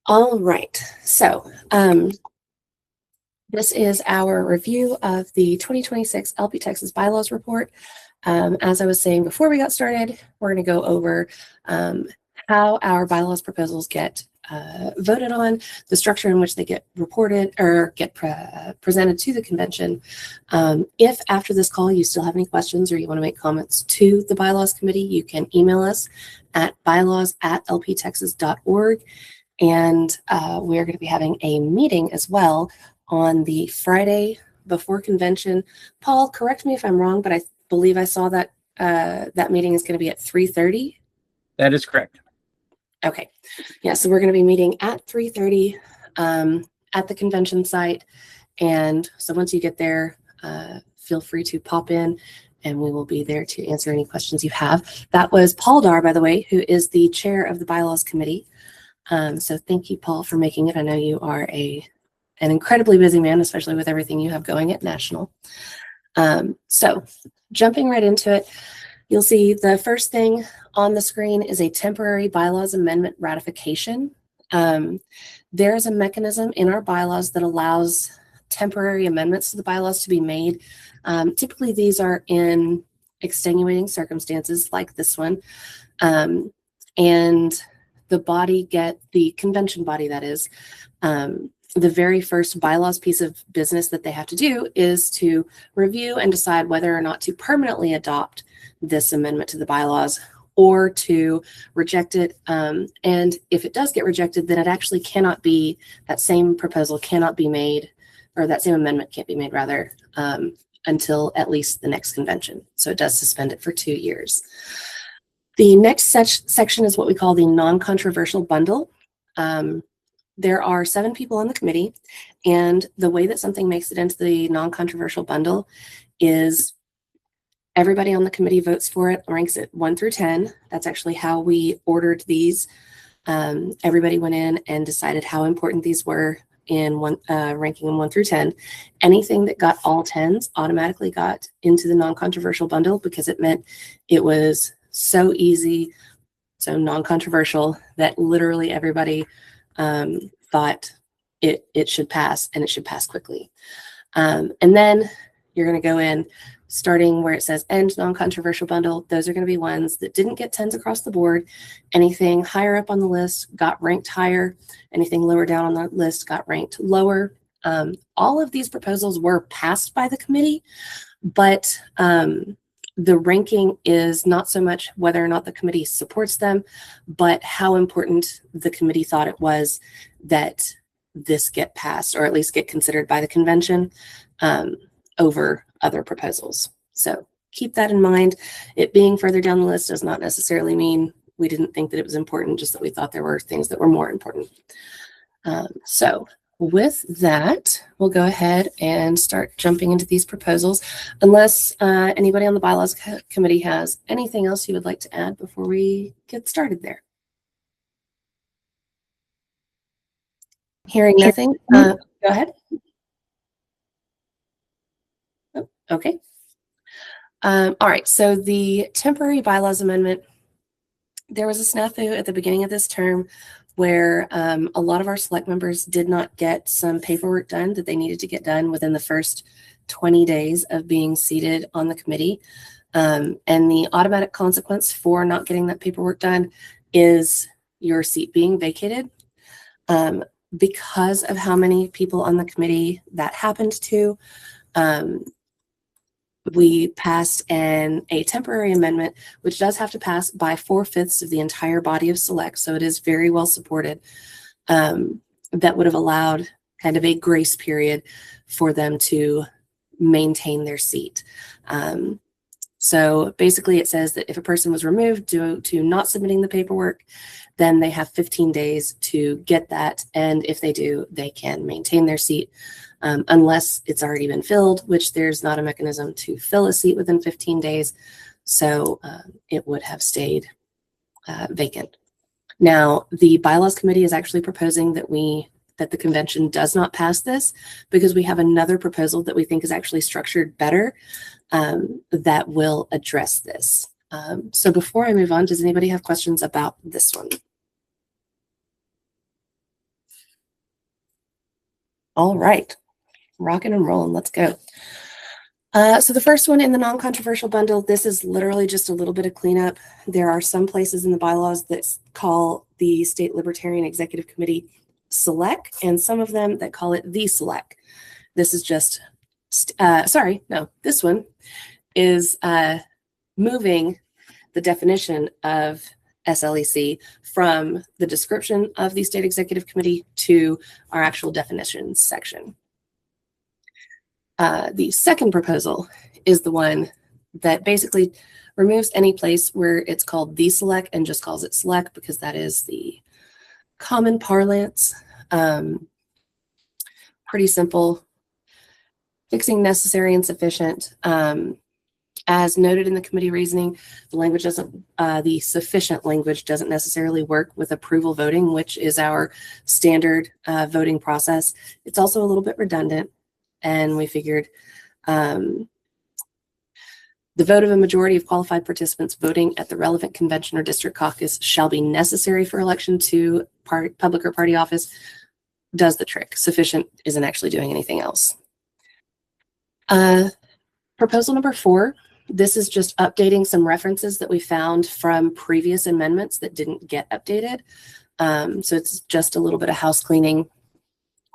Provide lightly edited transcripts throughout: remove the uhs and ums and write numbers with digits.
All right, so this is our review of the 2026 LP Texas Bylaws Report. As I was saying before we got started, we're going to go over how our bylaws proposals get voted on, the structure in which they get reported or get presented to the convention. If after this call you still have any questions or you want to make comments to the Bylaws Committee, you can email us at bylaws@lptexas.org. And we're going to be having a meeting as well on the Friday before convention. Paul, correct me if I'm wrong, but I believe I saw that that meeting is going to be at 3:30. That is correct. Okay. Yeah, so we're going to be meeting at 3:30 at the convention site. And so once you get there, feel free to pop in and we will be there to answer any questions you have. That was Paul Dar, by the way, who is the chair of the Bylaws Committee. So thank you, Paul, for making it. I know you are an incredibly busy man, especially with everything you have going at National. So jumping right into it, you'll see the first thing on the screen is a temporary bylaws amendment ratification. There is a mechanism in our bylaws that allows temporary amendments to the bylaws to be made. Typically, these are in extenuating circumstances like this one. And the convention body, that is, the very first bylaws piece of business that they have to do is to review and decide whether or not to permanently adopt this amendment to the bylaws or to reject it. And if it does get rejected, then it actually cannot be, that same proposal cannot be made, or that same amendment can't be made, rather, until at least the next convention. So it does suspend it for 2 years. The next section is what we call the non-controversial bundle. There are 7 people on the committee, and the way that something makes it into the non-controversial bundle is everybody on the committee votes for it, ranks it 1 through 10. That's actually how we ordered these. Everybody went in and decided how important these were in ranking them 1 through 10. Anything that got all 10s automatically got into the non-controversial bundle because it meant it was so easy, so non-controversial that literally everybody thought it should pass, and it should pass quickly. And then you're going to go in, starting where it says end non-controversial bundle. Those are going to be ones that didn't get 10s across the board. Anything higher up on the list got ranked higher. Anything lower down on the list got ranked lower. All of these proposals were passed by the committee, but the ranking is not so much whether or not the committee supports them, but how important the committee thought it was that this get passed, or at least get considered by the convention over other proposals. So keep that in mind. It being further down the list does not necessarily mean we didn't think that it was important, just that we thought there were things that were more important. So with that, we'll go ahead and start jumping into these proposals, unless anybody on the Bylaws Committee has anything else you would like to add before we get started there. Hearing nothing, go ahead. Oh, okay. All right, so the temporary bylaws amendment, there was a snafu at the beginning of this term where a lot of our select members did not get some paperwork done that they needed to get done within the first 20 days of being seated on the committee. And the automatic consequence for not getting that paperwork done is your seat being vacated. Because of how many people on the committee that happened to, we passed a temporary amendment, which does have to pass by 4/5 of the entire body of select. So it is very well supported. That would have allowed kind of a grace period for them to maintain their seat. So basically it says that if a person was removed due to not submitting the paperwork, then they have 15 days to get that. And if they do, they can maintain their seat. Unless it's already been filled, which there's not a mechanism to fill a seat within 15 days. So it would have stayed vacant. Now, the Bylaws Committee is actually proposing that the convention does not pass this, because we have another proposal that we think is actually structured better that will address this. So before I move on, does anybody have questions about this one? All right, rocking and rolling. Let's go. So the first one in the non-controversial bundle, this is literally just a little bit of cleanup. There are some places in the bylaws that call the State Libertarian Executive Committee SELEC, and some of them that call it the SELEC. This is just, this one is moving the definition of SLEC from the description of the State Executive Committee to our actual definitions section. The second proposal is the one that basically removes any place where it's called the SELEC and just calls it SELEC, because that is the common parlance. Pretty simple. Fixing necessary and sufficient. As noted in the committee reasoning, the sufficient language doesn't necessarily work with approval voting, which is our standard voting process. It's also a little bit redundant. And we figured the vote of a majority of qualified participants voting at the relevant convention or district caucus shall be necessary for election to public or party office does the trick. Sufficient isn't actually doing anything else. Proposal number 4, this is just updating some references that we found from previous amendments that didn't get updated. So it's just a little bit of house cleaning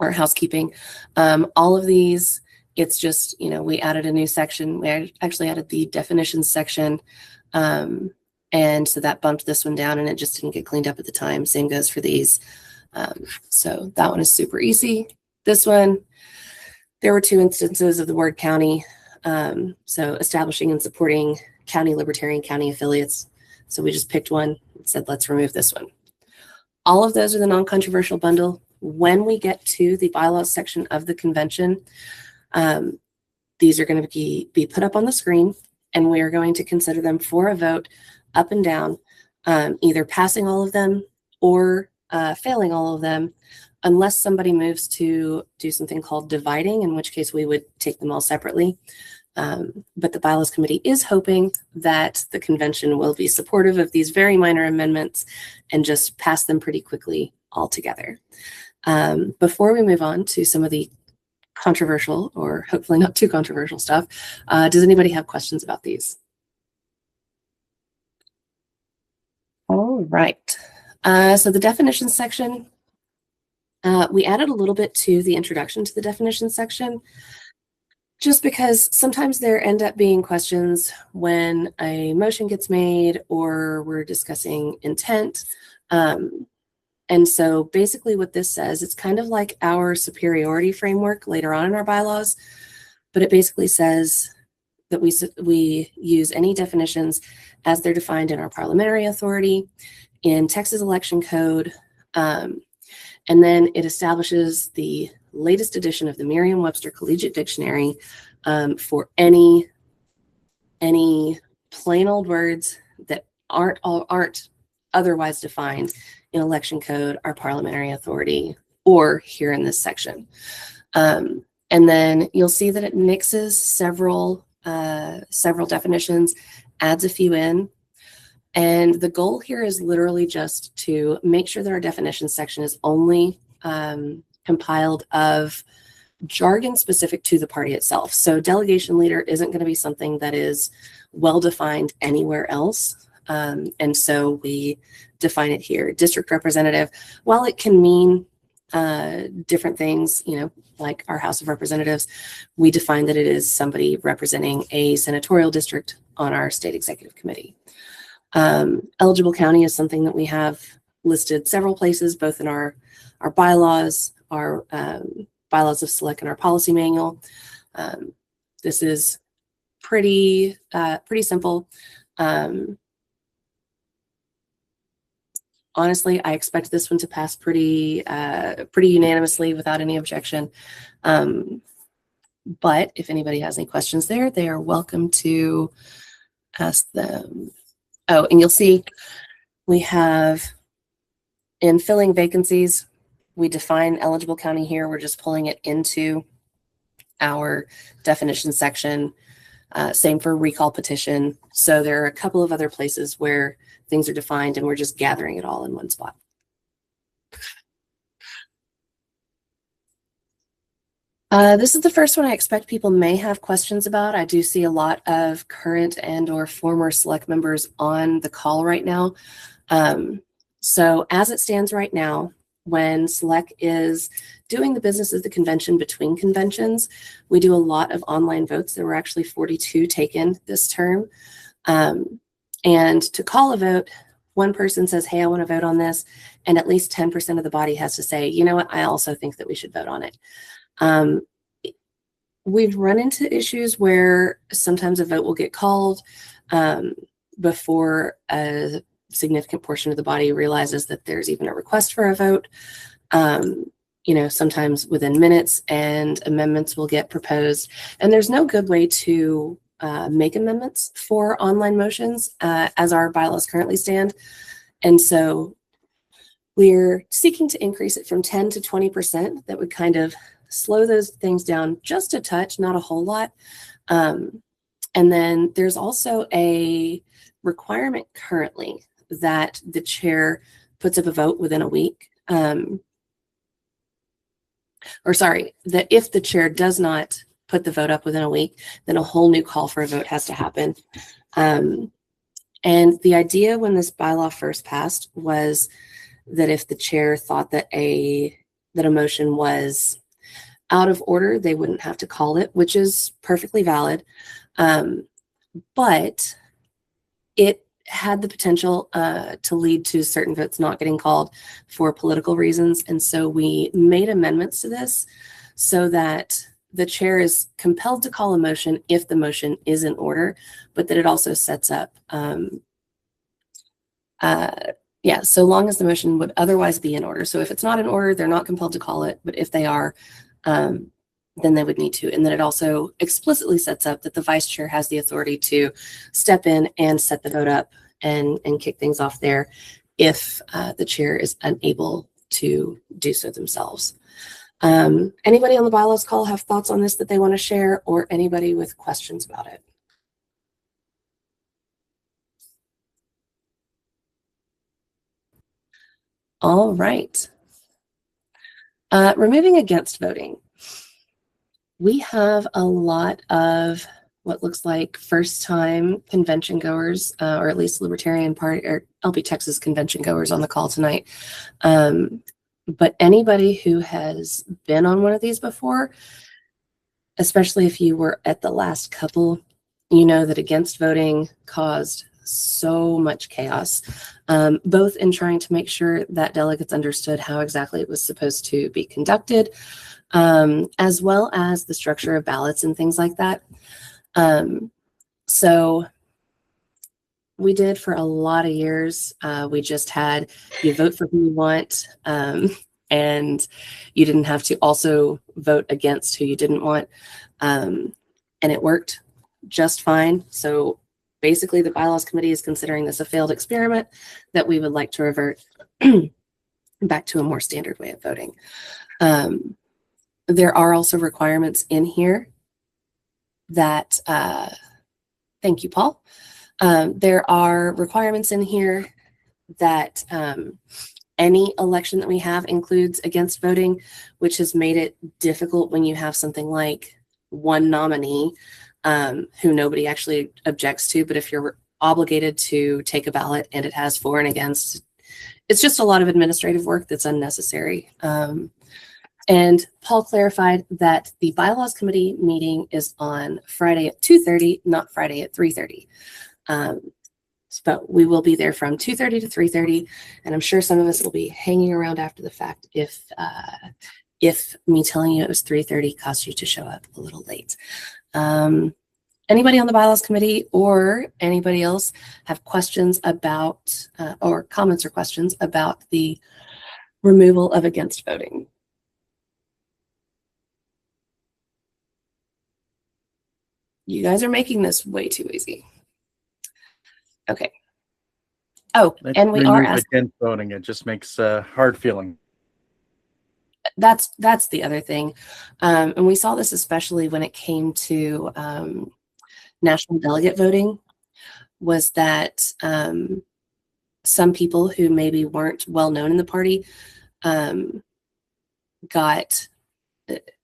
or housekeeping. All of these, it's just, we added a new section. We actually added the definitions section. And so that bumped this one down and it just didn't get cleaned up at the time. Same goes for these. So that one is super easy. This one, there were 2 instances of the word county. So establishing and supporting county libertarian county affiliates. So we just picked one and said, let's remove this one. All of those are the non-controversial bundle. When we get to the bylaws section of the convention, these are going to be put up on the screen, and we are going to consider them for a vote up and down, either passing all of them or failing all of them, unless somebody moves to do something called dividing, in which case we would take them all separately. But the bylaws committee is hoping that the convention will be supportive of these very minor amendments and just pass them pretty quickly all together. Before we move on to some of the controversial, or hopefully not too controversial stuff, does anybody have questions about these? All right. So the definition section, we added a little bit to the introduction to the definition section, just because sometimes there end up being questions when a motion gets made or we're discussing intent. And so basically what this says, it's kind of like our superiority framework later on in our bylaws, but it basically says that we use any definitions as they're defined in our parliamentary authority, in Texas election code, and then it establishes the latest edition of the Merriam-Webster Collegiate Dictionary for any plain old words that aren't otherwise defined in election code, our parliamentary authority, or here in this section. And then you'll see that it mixes several definitions, adds a few in. And the goal here is literally just to make sure that our definition section is only compiled of jargon specific to the party itself. So delegation leader isn't going to be something that is well defined anywhere else. And so we define it here. District representative, while it can mean different things, like our House of Representatives, we define that it is somebody representing a senatorial district on our state executive committee. Eligible county is something that we have listed several places, both in our bylaws, our bylaws of SELEC, and our policy manual. This is pretty simple. Honestly, I expect this one to pass pretty unanimously without any objection. But if anybody has any questions there, they are welcome to ask them. Oh, and you'll see we have, in filling vacancies, we define eligible county here. We're just pulling it into our definition section. Same for recall petition. So there are a couple of other places where things are defined and we're just gathering it all in one spot. This is the first one I expect people may have questions about. I do see a lot of current and or former select members on the call right now. So as it stands right now, when select is doing the business of the convention between conventions, we do a lot of online votes. There were actually 42 taken this term. And to call a vote, one person says, hey, I want to vote on this. And at least 10% of the body has to say, you know what, I also think that we should vote on it. We've run into issues where sometimes a vote will get called before a significant portion of the body realizes that there's even a request for a vote. Sometimes within minutes, and amendments will get proposed. And there's no good way to make amendments for online motions as our bylaws currently stand. And so we're seeking to increase it from 10 to 20%. That would kind of slow those things down just a touch, not a whole lot. And then there's also a requirement currently that the chair puts up a vote within a week. That if the chair does not put the vote up within a week, then a whole new call for a vote has to happen. And the idea when this bylaw first passed was that if the chair thought that a motion was out of order, they wouldn't have to call it, which is perfectly valid. But it had the potential to lead to certain votes not getting called for political reasons. And so we made amendments to this so that the chair is compelled to call a motion if the motion is in order, but that it also sets up, so long as the motion would otherwise be in order. So if it's not in order, they're not compelled to call it, but if they are, then they would need to. And then it also explicitly sets up that the vice chair has the authority to step in and set the vote up and kick things off there if the chair is unable to do so themselves. Anybody on the bylaws call have thoughts on this that they want to share, or anybody with questions about it? All right. Removing against voting. We have a lot of what looks like first-time convention goers, or at least Libertarian Party or LP Texas convention goers on the call tonight. But anybody who has been on one of these before, especially if you were at the last couple, you know that against voting caused so much chaos, both in trying to make sure that delegates understood how exactly it was supposed to be conducted, as well as the structure of ballots and things like that. So we did for a lot of years. We just had you vote for who you want, and you didn't have to also vote against who you didn't want. And it worked just fine. So basically the bylaws committee is considering this a failed experiment that we would like to revert back to a more standard way of voting. There are also requirements in here that, thank you, Paul. There are requirements in here that any election that we have includes against voting, which has made it difficult when you have something like one nominee who nobody actually objects to. But if you're obligated to take a ballot and it has for and against, it's just a lot of administrative work that's unnecessary. And Paul clarified that the bylaws committee meeting is on Friday at 2:30, not Friday at 3:30. But we will be there from 2:30 to 3:30, and I'm sure some of us will be hanging around after the fact if me telling you it was 3:30 caused you to show up a little late. Anybody on the bylaws committee or anybody else have questions about or comments or questions about the removal of against voting? You guys are making this way too easy. Okay. Oh, and we are against voting. It just makes hard feeling. That's the other thing. And we saw this especially when it came to national delegate voting, was that some people who maybe weren't well known in the party got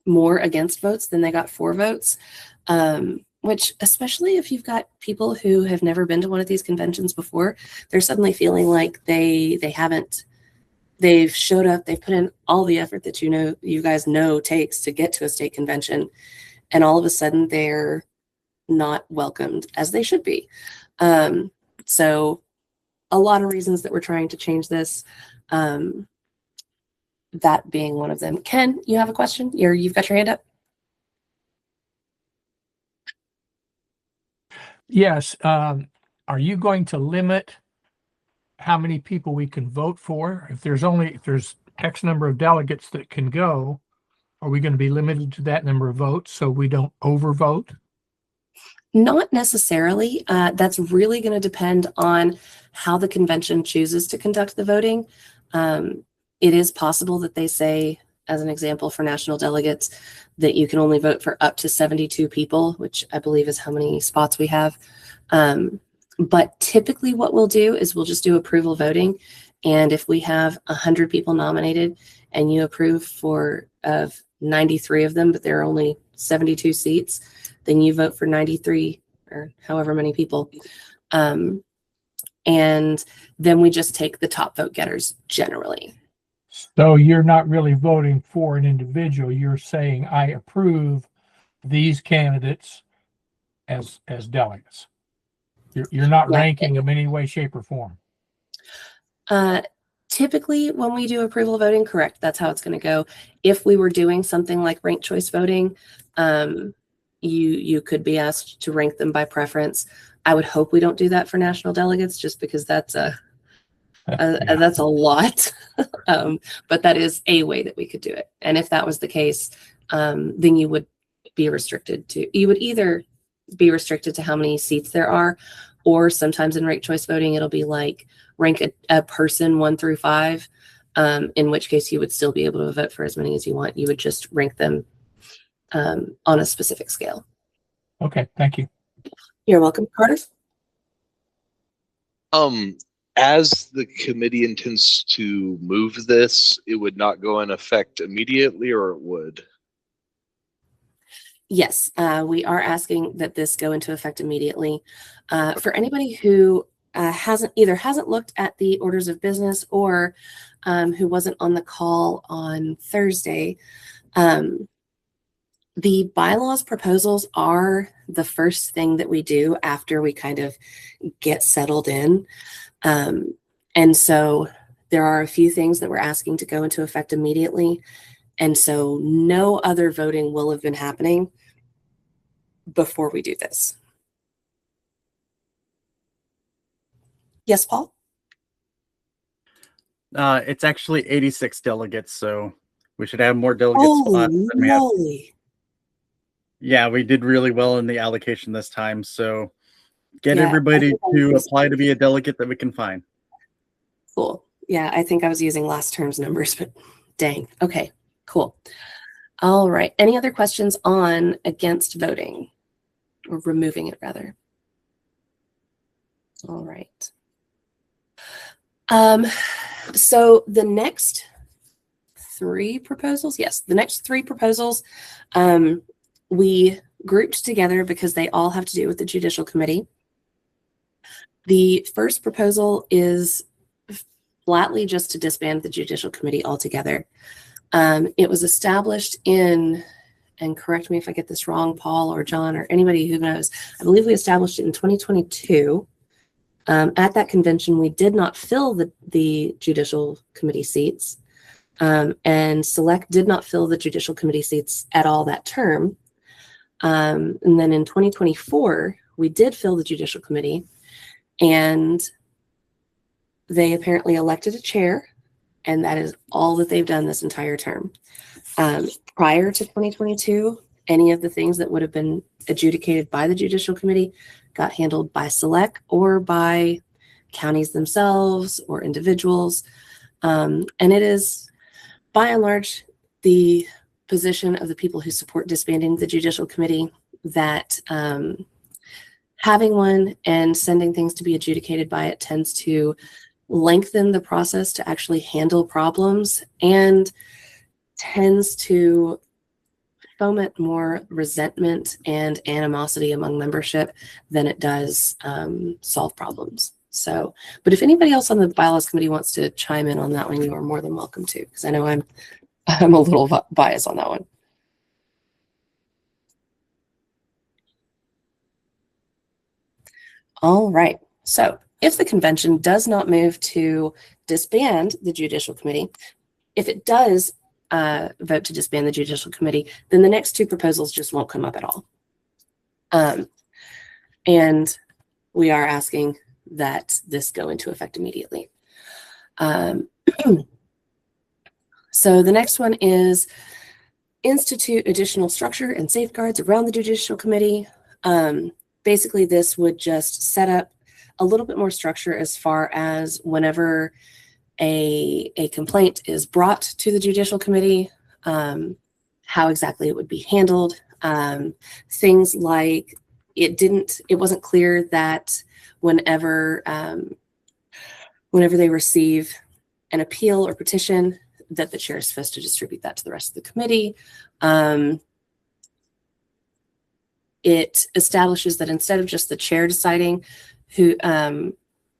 more against votes than they got for votes, which, especially if you've got people who have never been to one of these conventions before, they're suddenly feeling like they've showed up, they've put in all the effort that you guys know takes to get to a state convention, and all of a sudden they're not welcomed as they should be. So a lot of reasons that we're trying to change this, that being one of them. Ken, you have a question? You've got your hand up. Yes. Are you going to limit how many people we can vote for? If there's X number of delegates that can go, are we going to be limited to that number of votes so we don't overvote? Not necessarily. That's really going to depend on how the convention chooses to conduct the voting. It is possible that they say, as an example for national delegates, that you can only vote for up to 72 people, which I believe is how many spots we have. But typically what we'll do is we'll just do approval voting. And if we have 100 people nominated and you approve of 93 of them, but there are only 72 seats, then you vote for 93 or however many people. And then we just take the top vote getters generally. So you're not really voting for an individual. You're saying, I approve these candidates as delegates. You're not ranking them in any way, shape, or form. Typically, when we do approval voting, correct, that's how it's going to go. If we were doing something like ranked choice voting, you could be asked to rank them by preference. I would hope we don't do that for national delegates, just because that's a lot. But that is a way that we could do it. And if that was the case, then you would either be restricted to how many seats there are, or sometimes in ranked choice voting, it'll be like rank a person 1 through 5, in which case you would still be able to vote for as many as you want. You would just rank them on a specific scale. Okay, thank you. You're welcome. Carter? As the committee intends to move this, it would not go in effect immediately, or it would? Yes, we are asking that this go into effect immediately. For anybody who hasn't looked at the orders of business, or who wasn't on the call on Thursday, the bylaws proposals are the first thing that we do after we kind of get settled in. And so there are a few things that we're asking to go into effect immediately. And so no other voting will have been happening before we do this. Yes, Paul? It's actually 86 delegates, so we should have more delegate spots than we have. Yeah, we did really well in the allocation this time, so get everybody to apply to be a delegate that we can find. Cool. Yeah, I think I was using last term's numbers, but dang. Okay, cool. All right. Any other questions on against voting, or removing it rather? All right. So the next 3 proposals, we grouped together because they all have to do with the Judicial Committee. The first proposal is flatly just to disband the Judicial Committee altogether. It was established in, and correct me if I get this wrong, Paul or John or anybody who knows, I believe we established it in 2022. At that convention, we did not fill the Judicial Committee seats, and Select did not fill the Judicial Committee seats at all that term. And then in 2024, we did fill the Judicial Committee, and they apparently elected a chair, and that is all that they've done this entire term. Prior to 2022, any of the things that would have been adjudicated by the Judicial Committee got handled by Select or by counties themselves or individuals. And it is, by and large, the position of the people who support disbanding the Judicial Committee that having one and sending things to be adjudicated by it tends to lengthen the process to actually handle problems, and tends to foment more resentment and animosity among membership than it does solve problems. So, but if anybody else on the bylaws committee wants to chime in on that one, you are more than welcome to, because I know I'm a little biased on that one. All right. So if the convention does not move to disband the judicial committee, if it does vote to disband the judicial committee, then the next two proposals just won't come up at all. And we are asking that this go into effect immediately. So the next one is institute additional structure and safeguards around the judicial committee. Basically, this would just set up a little bit more structure as far as whenever a complaint is brought to the judicial committee, how exactly it would be handled. Things like it wasn't clear that whenever they receive an appeal or petition, that the chair is supposed to distribute that to the rest of the committee. It establishes that instead of just the chair deciding who,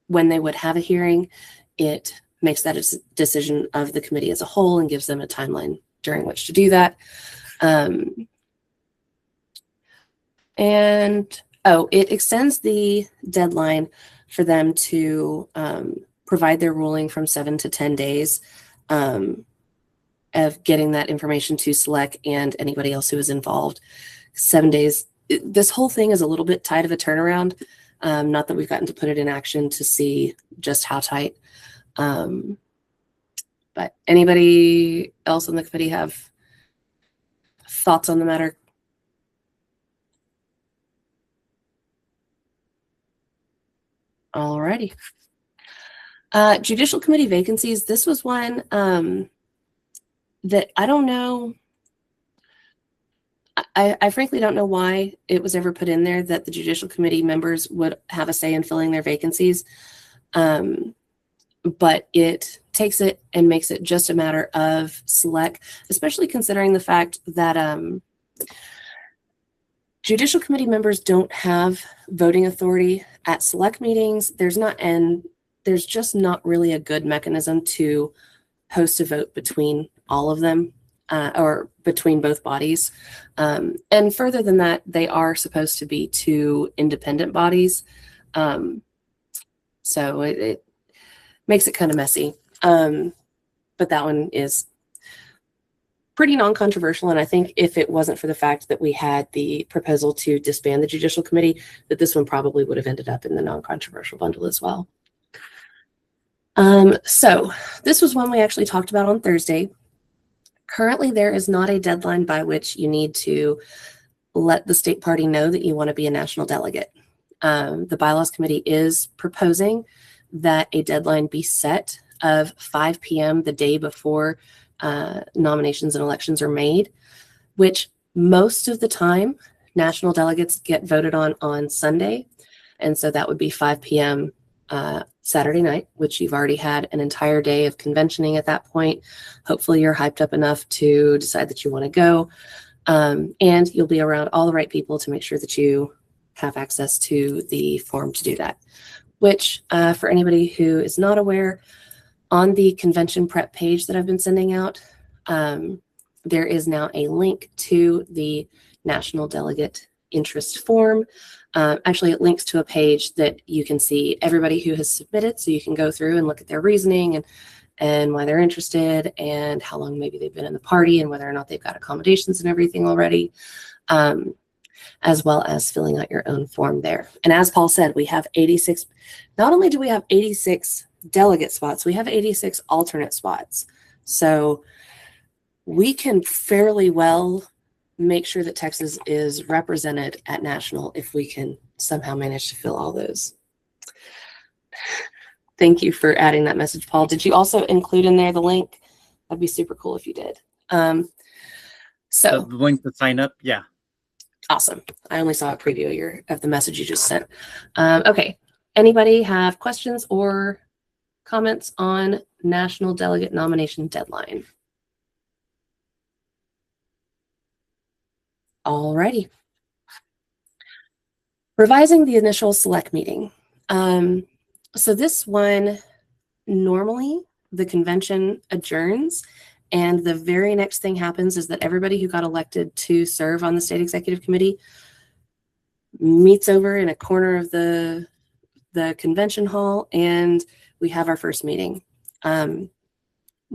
when they would have a hearing, it makes that a decision of the committee as a whole and gives them a timeline during which to do that. It extends the deadline for them to provide their ruling from 7 to 10 days of getting that information to SELEC and anybody else who is involved. 7 days. This whole thing is a little bit tight of a turnaround. Not that we've gotten to put it in action to see just how tight. But anybody else on the committee have thoughts on the matter? Alrighty. Judicial committee vacancies. This was one that I don't know. I frankly don't know why it was ever put in there that the judicial committee members would have a say in filling their vacancies. But it takes it and makes it just a matter of SELEC, especially considering the fact that judicial committee members don't have voting authority at SELEC meetings. There's just not really a good mechanism to post a vote between all of them. Or between both bodies. And further than that, they are supposed to be two independent bodies. So it makes it kind of messy. But that one is pretty non-controversial. And I think if it wasn't for the fact that we had the proposal to disband the judicial committee, that this one probably would have ended up in the non-controversial bundle as well. So this was one we actually talked about on Thursday. Currently, there is not a deadline by which you need to let the state party know that you want to be a national delegate. The Bylaws Committee is proposing that a deadline be set of 5 p.m. the day before nominations and elections are made, which most of the time, national delegates get voted on Sunday. And so that would be 5 p.m. Saturday night, which you've already had an entire day of conventioning at that point. Hopefully you're hyped up enough to decide that you want to go. And you'll be around all the right people to make sure that you have access to the form to do that. Which, for anybody who is not aware, on the convention prep page that I've been sending out, there is now a link to the national delegate interest form. Actually, it links to a page that you can see everybody who has submitted, so you can go through and look at their reasoning and why they're interested and how long maybe they've been in the party and whether or not they've got accommodations and everything already, as well as filling out your own form there. And as Paul said, we have 86. Not only do we have 86 delegate spots, we have 86 alternate spots. So we can fairly well make sure that Texas is represented at national if we can somehow manage to fill all those. Thank you for adding that message, Paul. Did you also include in there the link? That'd be super cool if you did. So the link to sign up, yeah. Awesome. I only saw a preview of the message you just sent. Okay. Anybody have questions or comments on national delegate nomination deadline? Alrighty. Revising the initial select meeting. So this one, normally the convention adjourns, and the very next thing happens is that everybody who got elected to serve on the state executive committee meets over in a corner of the convention hall, and we have our first meeting. When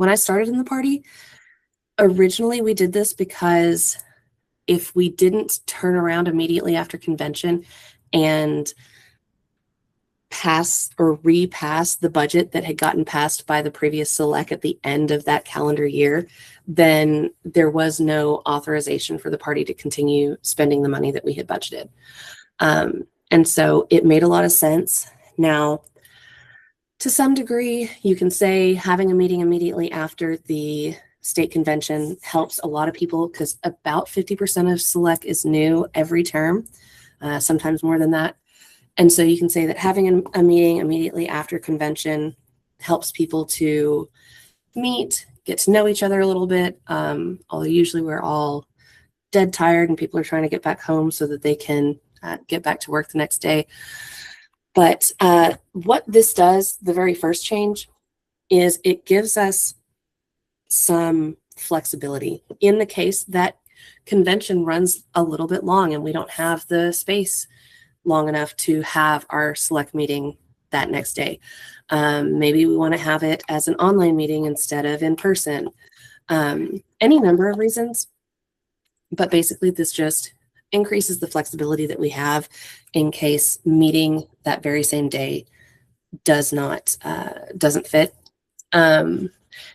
I started in the party, originally we did this because if we didn't turn around immediately after convention and pass or repass the budget that had gotten passed by the previous select at the end of that calendar year, then there was no authorization for the party to continue spending the money that we had budgeted. And so it made a lot of sense. Now, to some degree, you can say having a meeting immediately after the state convention helps a lot of people, because about 50% of select is new every term, sometimes more than that. And so you can say that having a meeting immediately after convention helps people to meet, get to know each other a little bit, although usually we're all dead tired and people are trying to get back home so that they can get back to work the next day. But what this does, the very first change, is it gives us some flexibility in the case that convention runs a little bit long and we don't have the space long enough to have our select meeting that next day. Maybe we want to have it as an online meeting instead of in person. Any number of reasons, but basically this just increases the flexibility that we have in case meeting that very same day doesn't fit.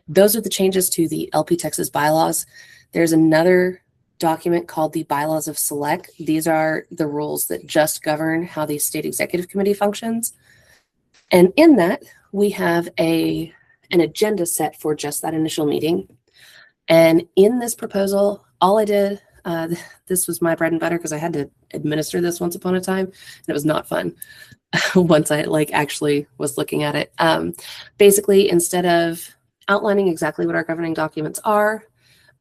Those are the changes to the LP Texas bylaws. There's another document called the Bylaws of Select. These are the rules that just govern how the state executive committee functions. And in that, we have an agenda set for just that initial meeting. And in this proposal, all I did, this was my bread and butter because I had to administer this once upon a time, and it was not fun once I actually was looking at it. Basically, instead of outlining exactly what our governing documents are,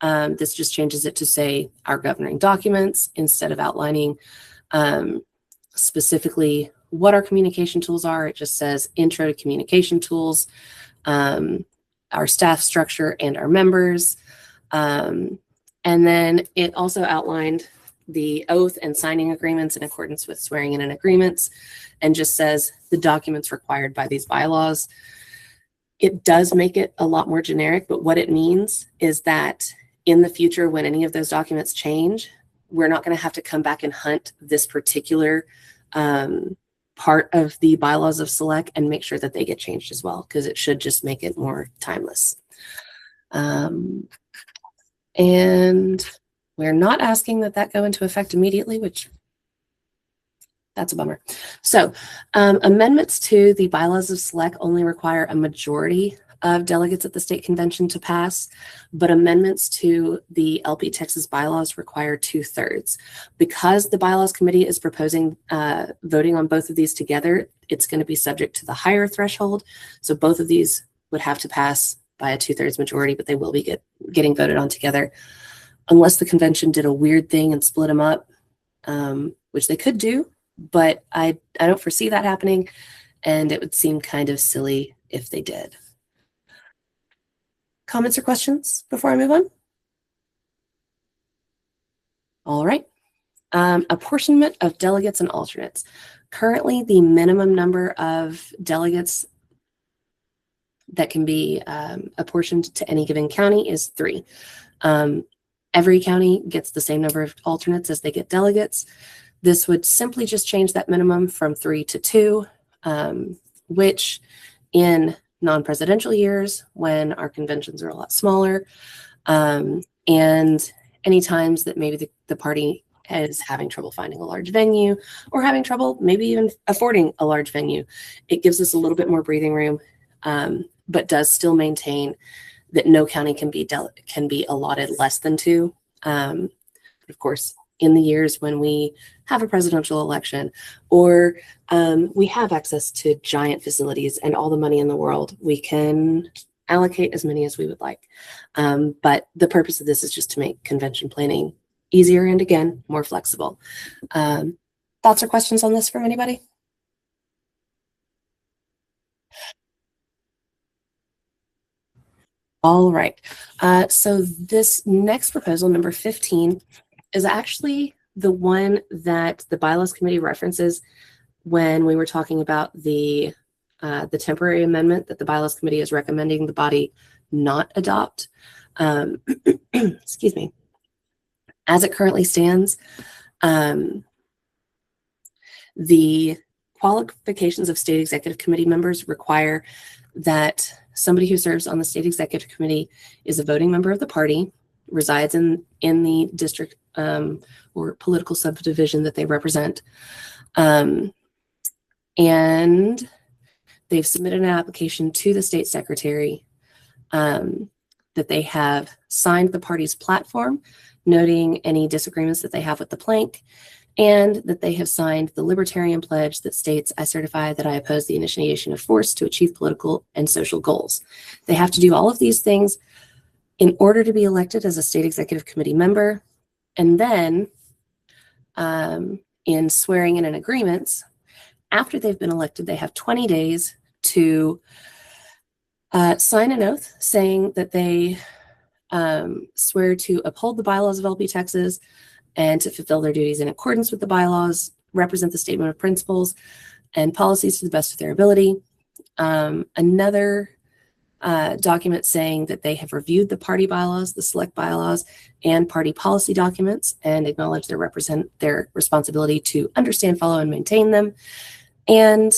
this just changes it to say our governing documents instead of outlining specifically what our communication tools are. It just says intro to communication tools, our staff structure and our members. And then it also outlined the oath and signing agreements in accordance with swearing in and agreements, and just says the documents required by these bylaws. It does make it a lot more generic, but what it means is that in the future, when any of those documents change, we're not going to have to come back and hunt this particular part of the bylaws of select and make sure that they get changed as well, because it should just make it more timeless. And we're not asking that go into effect immediately, which that's a bummer. So amendments to the bylaws of select only require a majority of delegates at the state convention to pass, but amendments to the LP Texas bylaws require 2/3. Because the bylaws committee is proposing voting on both of these together, it's going to be subject to the higher threshold. So both of these would have to pass by a 2/3 majority, but they will be getting voted on together, unless the convention did a weird thing and split them up, which they could do, but I don't foresee that happening, and it would seem kind of silly if they did. Comments or questions before I move on? All right. Apportionment of delegates and alternates. Currently, the minimum number of delegates that can be apportioned to any given county is 3. Every county gets the same number of alternates as they get delegates. This would simply just change that minimum from 3 to 2, which in non-presidential years, when our conventions are a lot smaller, and any times that maybe the party is having trouble finding a large venue or having trouble maybe even affording a large venue, it gives us a little bit more breathing room, but does still maintain that no county can be allotted less than 2. Of course, in the years when we have a presidential election or we have access to giant facilities and all the money in the world, we can allocate as many as we would like. But the purpose of this is just to make convention planning easier and again, more flexible. Thoughts or questions on this from anybody? All right. So this next proposal, number 15, is actually the one that the Bylaws Committee references when we were talking about the temporary amendment that the Bylaws Committee is recommending the body not adopt. Excuse me. As it currently stands, the qualifications of state executive committee members require that somebody who serves on the state executive committee is a voting member of the party, resides in the district or political subdivision that they represent, and they've submitted an application to the state secretary that they have signed the party's platform, noting any disagreements that they have with the plank, and that they have signed the Libertarian Pledge that states, I certify that I oppose the initiation of force to achieve political and social goals. They have to do all of these things in order to be elected as a state executive committee member. And then in swearing in and agreements, after they've been elected, they have 20 days to sign an oath saying that they swear to uphold the bylaws of LP Texas and to fulfill their duties in accordance with the bylaws, represent the statement of principles and policies to the best of their ability. Another document saying that they have reviewed the party bylaws, the select bylaws, and party policy documents and acknowledge their responsibility to understand, follow, and maintain them, and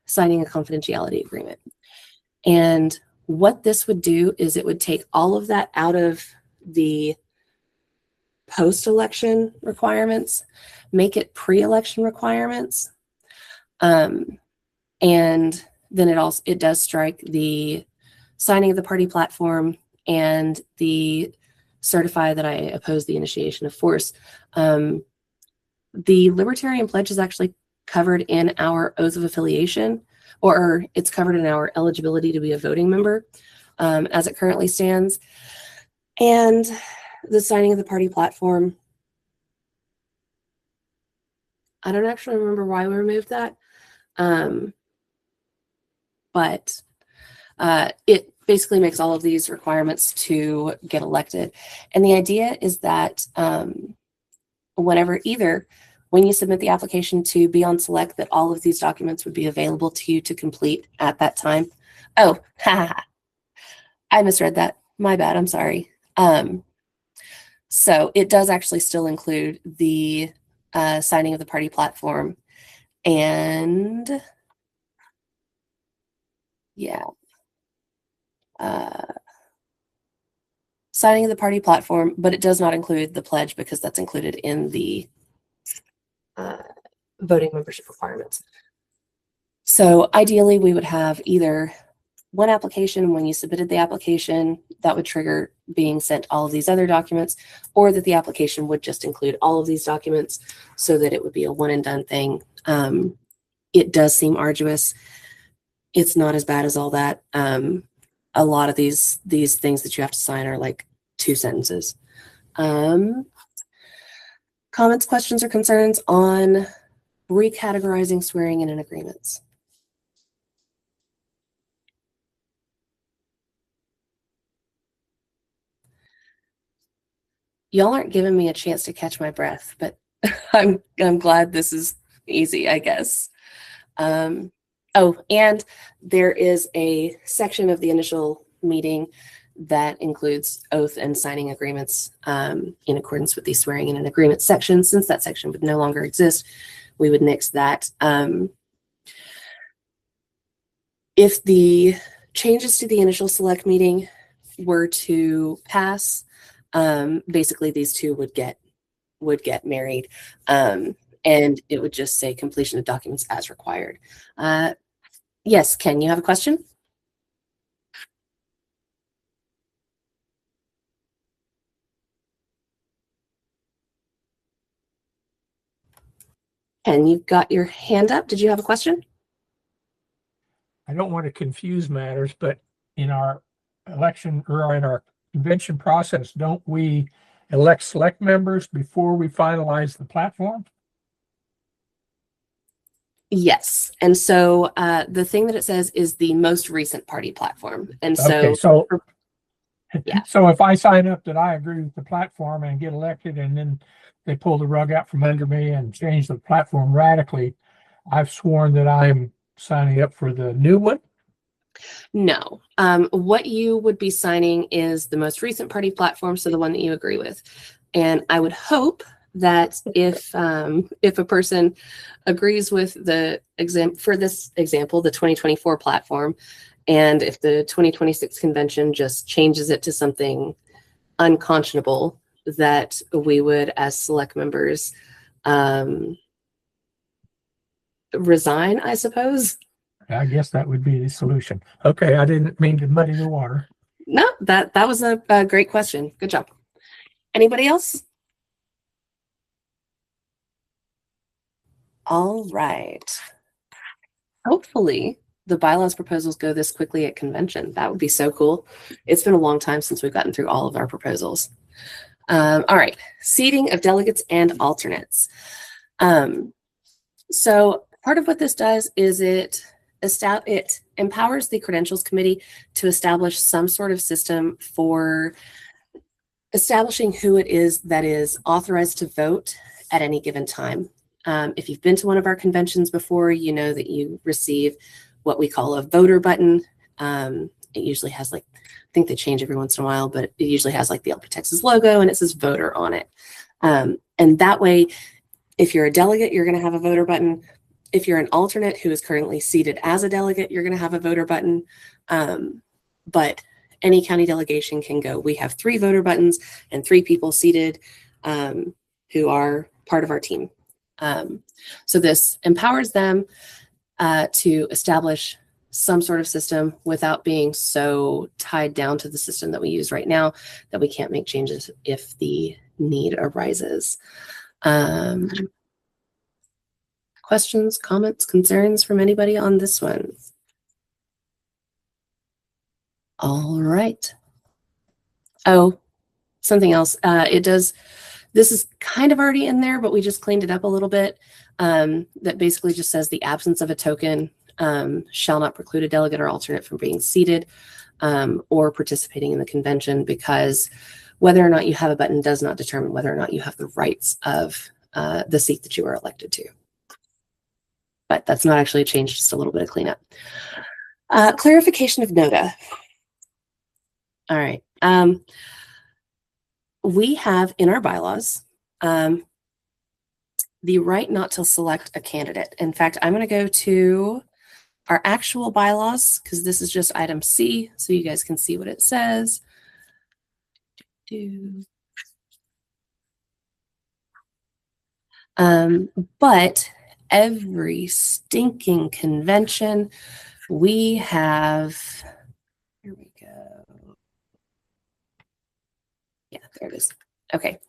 signing a confidentiality agreement. And what this would do is it would take all of that out of the post-election requirements, make it pre-election requirements, and then it does strike the signing of the party platform and the certify that I oppose the initiation of force. The Libertarian Pledge is actually covered in our oath of affiliation, or it's covered in our eligibility to be a voting member as it currently stands. And the signing of the party platform, I don't actually remember why we removed that, but it basically makes all of these requirements to get elected. And the idea is that when you submit the application to be on select, that all of these documents would be available to you to complete at that time. Oh, I misread that. My bad. I'm sorry. So it does actually still include the signing of the party platform and signing of the party platform, but it does not include the pledge because that's included in the voting membership requirements. So ideally, we would have either one application when you submitted the application that would trigger being sent all of these other documents, or that the application would just include all of these documents so that it would be a one and done thing. It does seem arduous. It's not as bad as all that. A lot of these things that you have to sign are like 2 sentences. Comments, questions, or concerns on recategorizing swearing in and agreements? Y'all aren't giving me a chance to catch my breath, but I'm glad this is easy, I guess. Oh, and there is a section of the initial meeting that includes oath and signing agreements in accordance with the swearing in and agreement section. Since that section would no longer exist, we would nix that. If the changes to the initial select meeting were to pass, basically these two would get married, and it would just say completion of documents as required. Yes, Ken, you have a question? Ken, you've got your hand up. Did you have a question? I don't want to confuse matters, but in our election or in our convention process, don't we elect select members before we finalize the platform? Yes. And so the thing that it says is the most recent party platform. And so, Okay, so yeah. So if I sign up that I agree with the platform and get elected, and then they pull the rug out from under me and change the platform radically, I've sworn that I'm signing up for the new one. No. What you would be signing is the most recent party platform, so the one that you agree with. And I would hope that if a person agrees with for this example, the 2024 platform, and if the 2026 convention just changes it to something unconscionable, that we would, as select members, resign, I suppose. I guess that would be the solution. Okay, I didn't mean to muddy the water. No, that was a great question. Good job. Anybody else? All right. Hopefully the bylaws proposals go this quickly at convention. That would be so cool. It's been a long time since we've gotten through all of our proposals. All right, seating of delegates and alternates. So part of what this does is it empowers the credentials committee to establish some sort of system for establishing who it is that is authorized to vote at any given time. If you've been to one of our conventions before, you know that you receive what we call a voter button. It usually has, like, I think they change every once in a while, but it usually has like the LP Texas logo and it says voter on it. And that way, if you're a delegate, you're going to have a voter button. If you're an alternate who is currently seated as a delegate, you're going to have a voter button. But any county delegation can go, we have 3 voter buttons and 3 people seated who are part of our team. So this empowers them to establish some sort of system without being so tied down to the system that we use right now that we can't make changes if the need arises. Questions, comments, concerns from anybody on this one? All right. Oh, something else. This is kind of already in there, but we just cleaned it up a little bit. That basically just says the absence of a token shall not preclude a delegate or alternate from being seated or participating in the convention, because whether or not you have a button does not determine whether or not you have the rights of the seat that you are elected to. But that's not actually a change, just a little bit of cleanup. Clarification of NOTA. All right. We have in our bylaws the right not to select a candidate. In fact, I'm going to go to our actual bylaws because this is just item C, so you guys can see what it says. But every stinking convention we have, here we go. Yeah, there it is. Okay.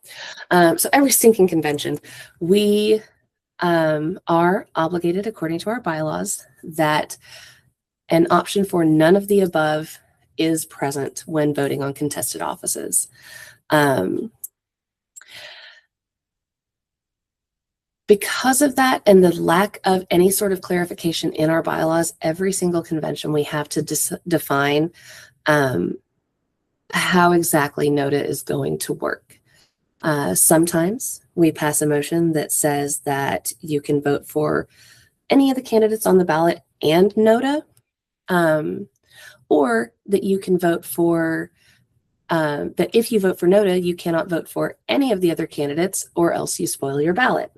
So every stinking convention, we are obligated, according to our bylaws, that an option for none of the above is present when voting on contested offices. Because of that and the lack of any sort of clarification in our bylaws, every single convention we have to define how exactly NOTA is going to work. Sometimes we pass a motion that says that you can vote for any of the candidates on the ballot and NOTA, or that you can vote for, that if you vote for NOTA, you cannot vote for any of the other candidates or else you spoil your ballot.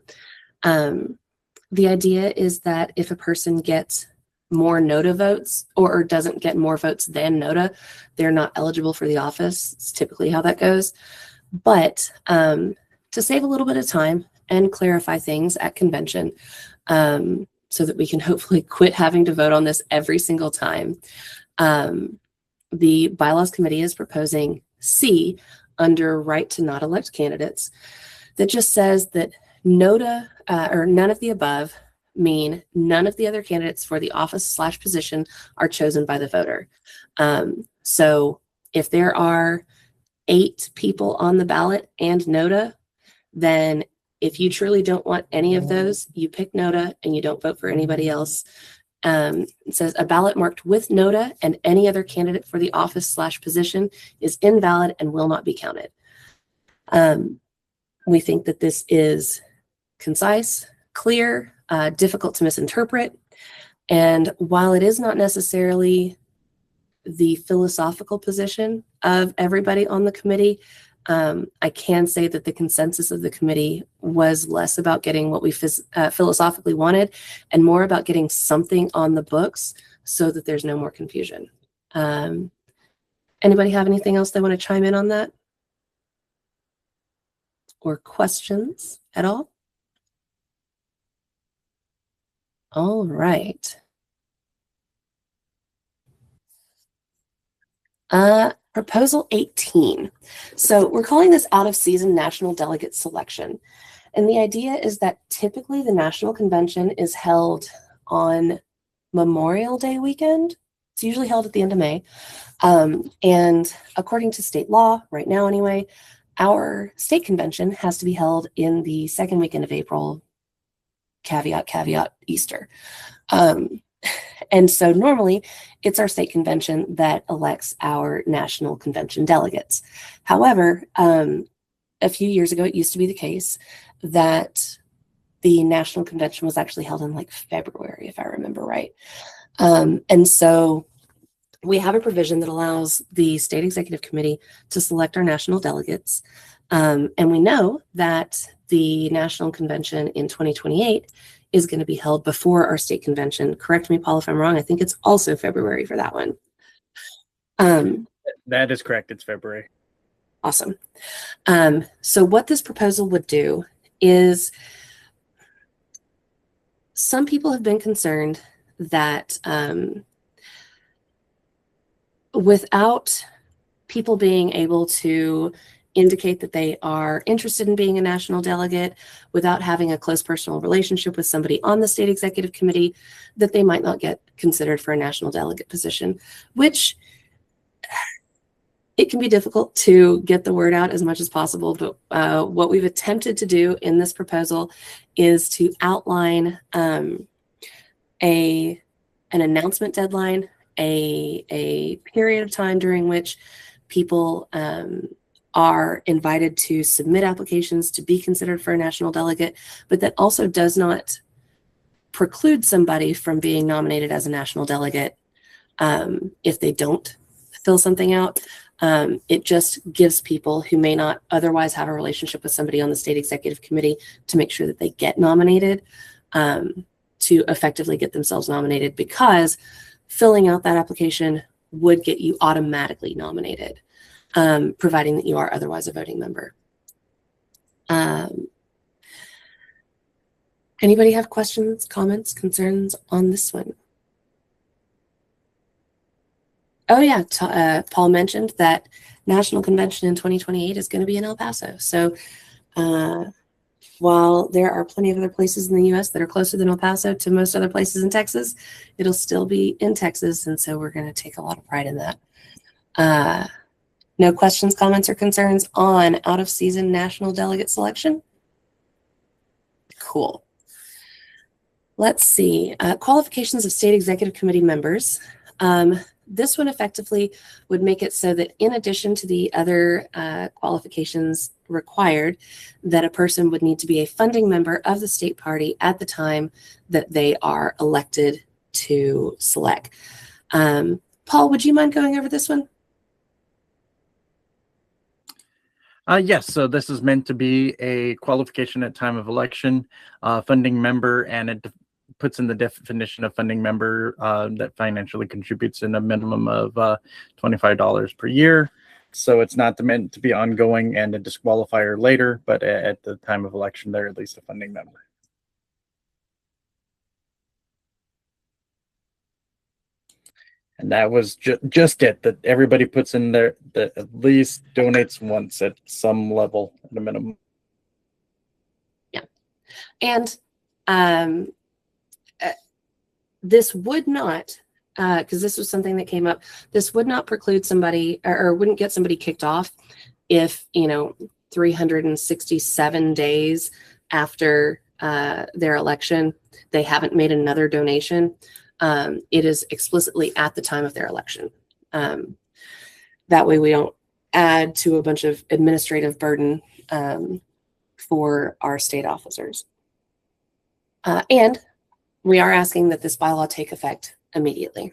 The idea is that if a person gets more NOTA votes or doesn't get more votes than NOTA, they're not eligible for the office. It's typically how that goes. But to save a little bit of time and clarify things at convention, so that we can hopefully quit having to vote on this every single time, the Bylaws Committee is proposing C under right to not elect candidates that just says that NOTA or none of the above mean none of the other candidates for the office/position are chosen by the voter. So if there are 8 people on the ballot and NOTA, then if you truly don't want any of those, you pick NOTA and you don't vote for anybody else. It says a ballot marked with NOTA and any other candidate for the office/position is invalid and will not be counted. We think that this is concise, clear, difficult to misinterpret. And while it is not necessarily the philosophical position of everybody on the committee, I can say that the consensus of the committee was less about getting what we philosophically wanted and more about getting something on the books so that there's no more confusion. Anybody have anything else they want to chime in on that? Or questions at all? All right. Proposal 18. So we're calling this out of season national delegate selection. And the idea is that typically the national convention is held on Memorial Day weekend. It's usually held at the end of May. And according to state law, right now anyway, our state convention has to be held in the second weekend of April, caveat, Easter. And so normally it's our state convention that elects our national convention delegates. However, a few years ago, it used to be the case that the national convention was actually held in like February, if I remember right. And so we have a provision that allows the state executive committee to select our national delegates. And we know that the national convention in 2028 is going to be held before our state convention. Correct me, Paul, if I'm wrong. I think it's also February for that one. That is correct. It's February. Awesome. So what this proposal would do is some people have been concerned that without people being able to indicate that they are interested in being a national delegate without having a close personal relationship with somebody on the state executive committee, that they might not get considered for a national delegate position, which it can be difficult to get the word out as much as possible. But what we've attempted to do in this proposal is to outline an announcement deadline, a period of time during which people are invited to submit applications to be considered for a national delegate, but that also does not preclude somebody from being nominated as a national delegate if they don't fill something out. It just gives people who may not otherwise have a relationship with somebody on the state executive committee to make sure that they get nominated to effectively get themselves nominated, because filling out that application would get you automatically nominated, providing that you are otherwise a voting member. Anybody have questions, comments, concerns on this one? Oh yeah, Paul mentioned that National Convention in 2028 is going to be in El Paso. So while there are plenty of other places in the U.S. that are closer than El Paso to most other places in Texas, it'll still be in Texas, and so we're going to take a lot of pride in that. No questions, comments, or concerns on out-of-season national delegate selection? Cool. Let's see. Qualifications of state executive committee members. This one effectively would make it so that in addition to the other qualifications required, that a person would need to be a funding member of the state party at the time that they are elected to select. Paul, would you mind going over this one? Yes, so this is meant to be a qualification at time of election, funding member, and it puts in the definition of funding member that financially contributes in a minimum of $25 per year. So it's not meant to be ongoing and a disqualifier later, but at the time of election, they're at least a funding member. And that was just it, that everybody puts in there that at least donates once at some level at a minimum. Yeah. And this would not, because this was something that came up, this would not preclude somebody or wouldn't get somebody kicked off if, 367 days after their election, they haven't made another donation, it is explicitly at the time of their election. That way we don't add to a bunch of administrative burden for our state officers. And we are asking that this bylaw take effect immediately.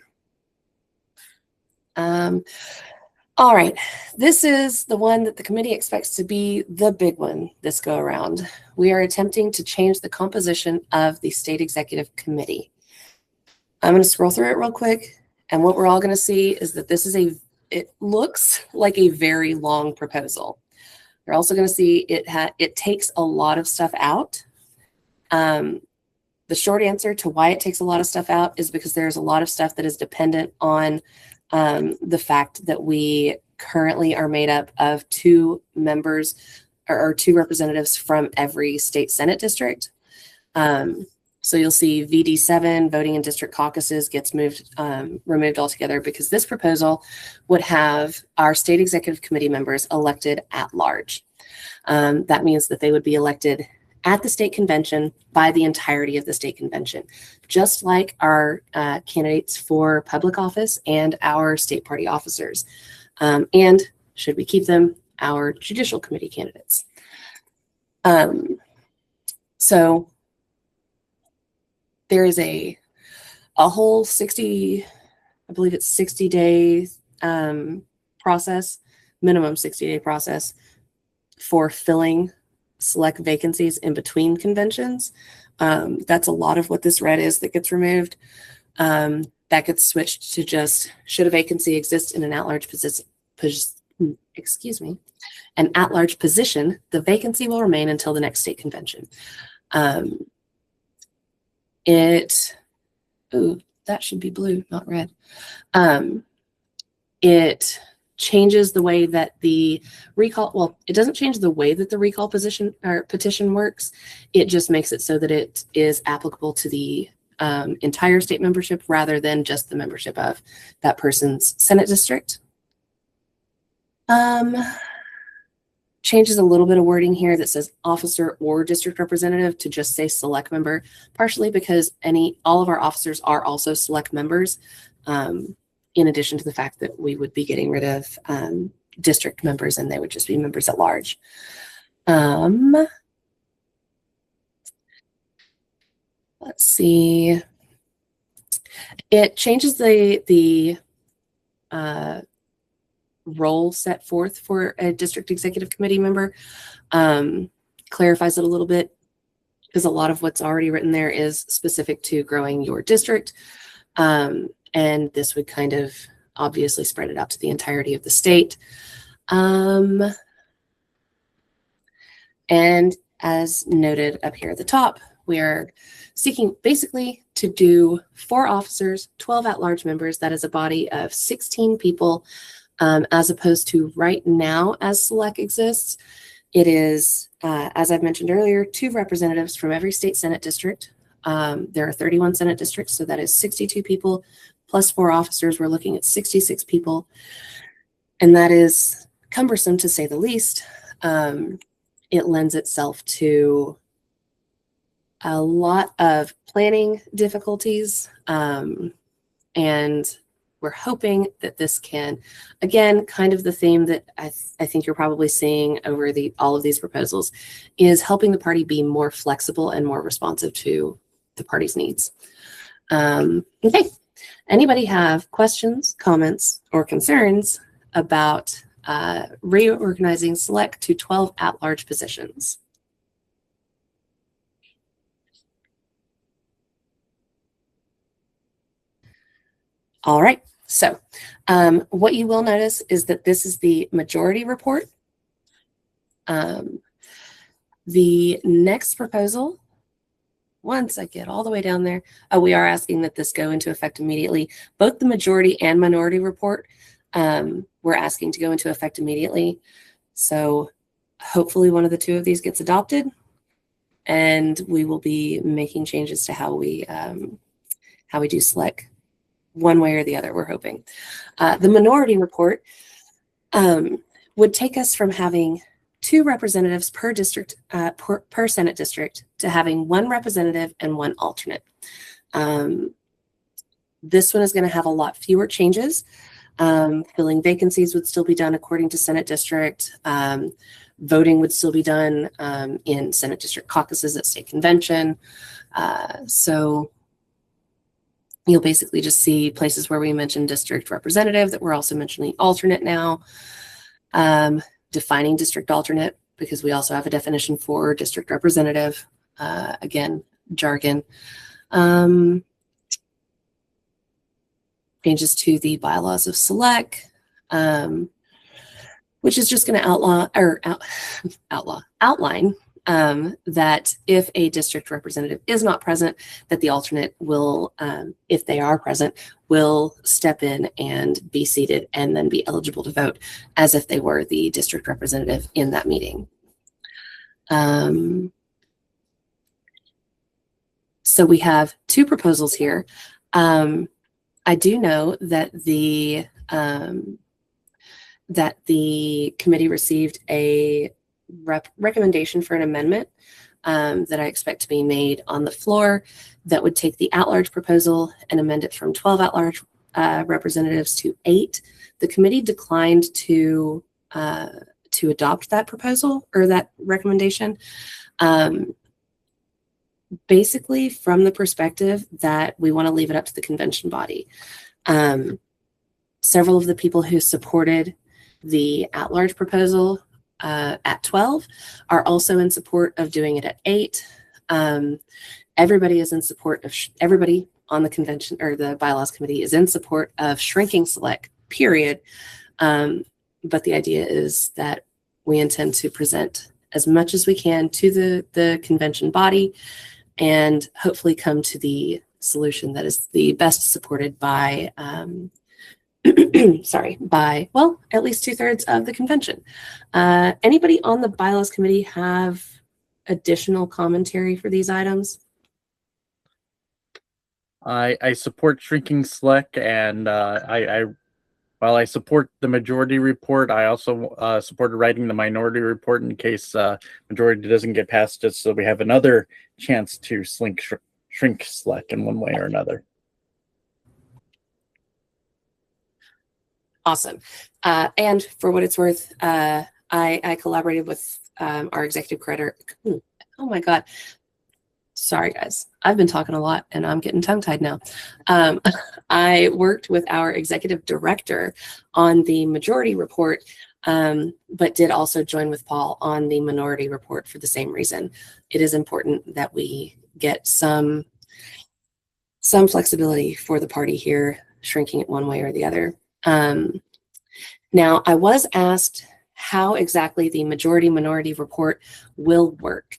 All right, this is the one that the committee expects to be the big one this go around. We are attempting to change the composition of the State Executive Committee. I'm going to scroll through it real quick, and what we're all going to see is that this is it looks like a very long proposal. You're also going to see it takes a lot of stuff out. The short answer to why it takes a lot of stuff out is because there's a lot of stuff that is dependent on the fact that we currently are made up of 2 members or 2 representatives from every state Senate district. So you'll see VD7, voting in district caucuses, gets removed altogether because this proposal would have our state executive committee members elected at large. That means that they would be elected at the state convention by the entirety of the state convention, just like our candidates for public office and our state party officers. And should we keep them, our judicial committee candidates. So there is a whole 60, I believe it's 60-day process, minimum 60-day process for filling select vacancies in between conventions. That's a lot of what this red is that gets removed. That gets switched to just, should a vacancy exist in an at-large position, an at-large position, the vacancy will remain until the next state convention. That should be blue, not red. It changes the way that the recall, well, it doesn't change the way that the recall petition works. It just makes it so that it is applicable to the entire state membership rather than just the membership of that person's Senate district. Changes a little bit of wording here that says officer or district representative to just say select member, partially because all of our officers are also select members, in addition to the fact that we would be getting rid of district members and they would just be members at large. Let's see. It changes the role set forth for a district executive committee member, clarifies it a little bit because a lot of what's already written there is specific to growing your district. And this would kind of obviously spread it out to the entirety of the state. And as noted up here at the top, we are seeking basically to do 4 officers, 12 at-large members. That is a body of 16 people, as opposed to right now as SELECT exists. It is, as I've mentioned earlier, 2 representatives from every state Senate district. There are 31 Senate districts, so that is 62 people, plus 4 officers. We're looking at 66 people, and that is cumbersome to say the least. It lends itself to a lot of planning difficulties, and we're hoping that this can, again, kind of the theme that I think you're probably seeing over all of these proposals, is helping the party be more flexible and more responsive to the party's needs. Okay, anybody have questions, comments, or concerns about reorganizing SELECT to 12 at-large positions? All right, so what you will notice is that this is the majority report. The next proposal, once I get all the way down there, we are asking that this go into effect immediately. Both the majority and minority report, we're asking to go into effect immediately. So hopefully one of the 2 of these gets adopted, and we will be making changes to how we do SELECT one way or the other, we're hoping. The minority report, would take us from having 2 representatives per district, per Senate district, to having 1 representative and 1 alternate. This one is going to have a lot fewer changes. Filling vacancies would still be done according to Senate district. Voting would still be done in Senate district caucuses at state convention. So you'll basically just see places where we mentioned district representative that we're also mentioning alternate now. Defining district alternate, because we also have a definition for district representative. Again, jargon. Changes to the bylaws of select, which is just going to outline that if a district representative is not present, that the alternate will, if they are present, will step in and be seated and then be eligible to vote as if they were the district representative in that meeting. So we have 2 proposals here. I do know that the committee received a recommendation for an amendment that I expect to be made on the floor that would take the at-large proposal and amend it from 12 at-large representatives to 8. The committee declined to adopt that proposal or that recommendation. Basically from the perspective that we want to leave it up to the convention body. Several of the people who supported the at-large proposal at 12 are also in support of doing it at 8. Everybody is in support of, everybody on the convention or the bylaws committee is in support of shrinking select, period. But the idea is that we intend to present as much as we can to the convention body and hopefully come to the solution that is the best supported by, by, well, at least 2/3 of the convention. Anybody on the bylaws committee have additional commentary for these items? I support shrinking select, and while I support the majority report, I also supported writing the minority report in case majority doesn't get passed, just so we have another chance to shrink select in one way or another. Awesome. And for what it's worth, I collaborated with our executive creator. Oh my God. Sorry, guys. I've been talking a lot and I'm getting tongue-tied now. I worked with our executive director on the majority report, but did also join with Paul on the minority report for the same reason. It is important that we get some flexibility for the party here, shrinking it one way or the other. Now, I was asked how exactly the majority-minority report will work.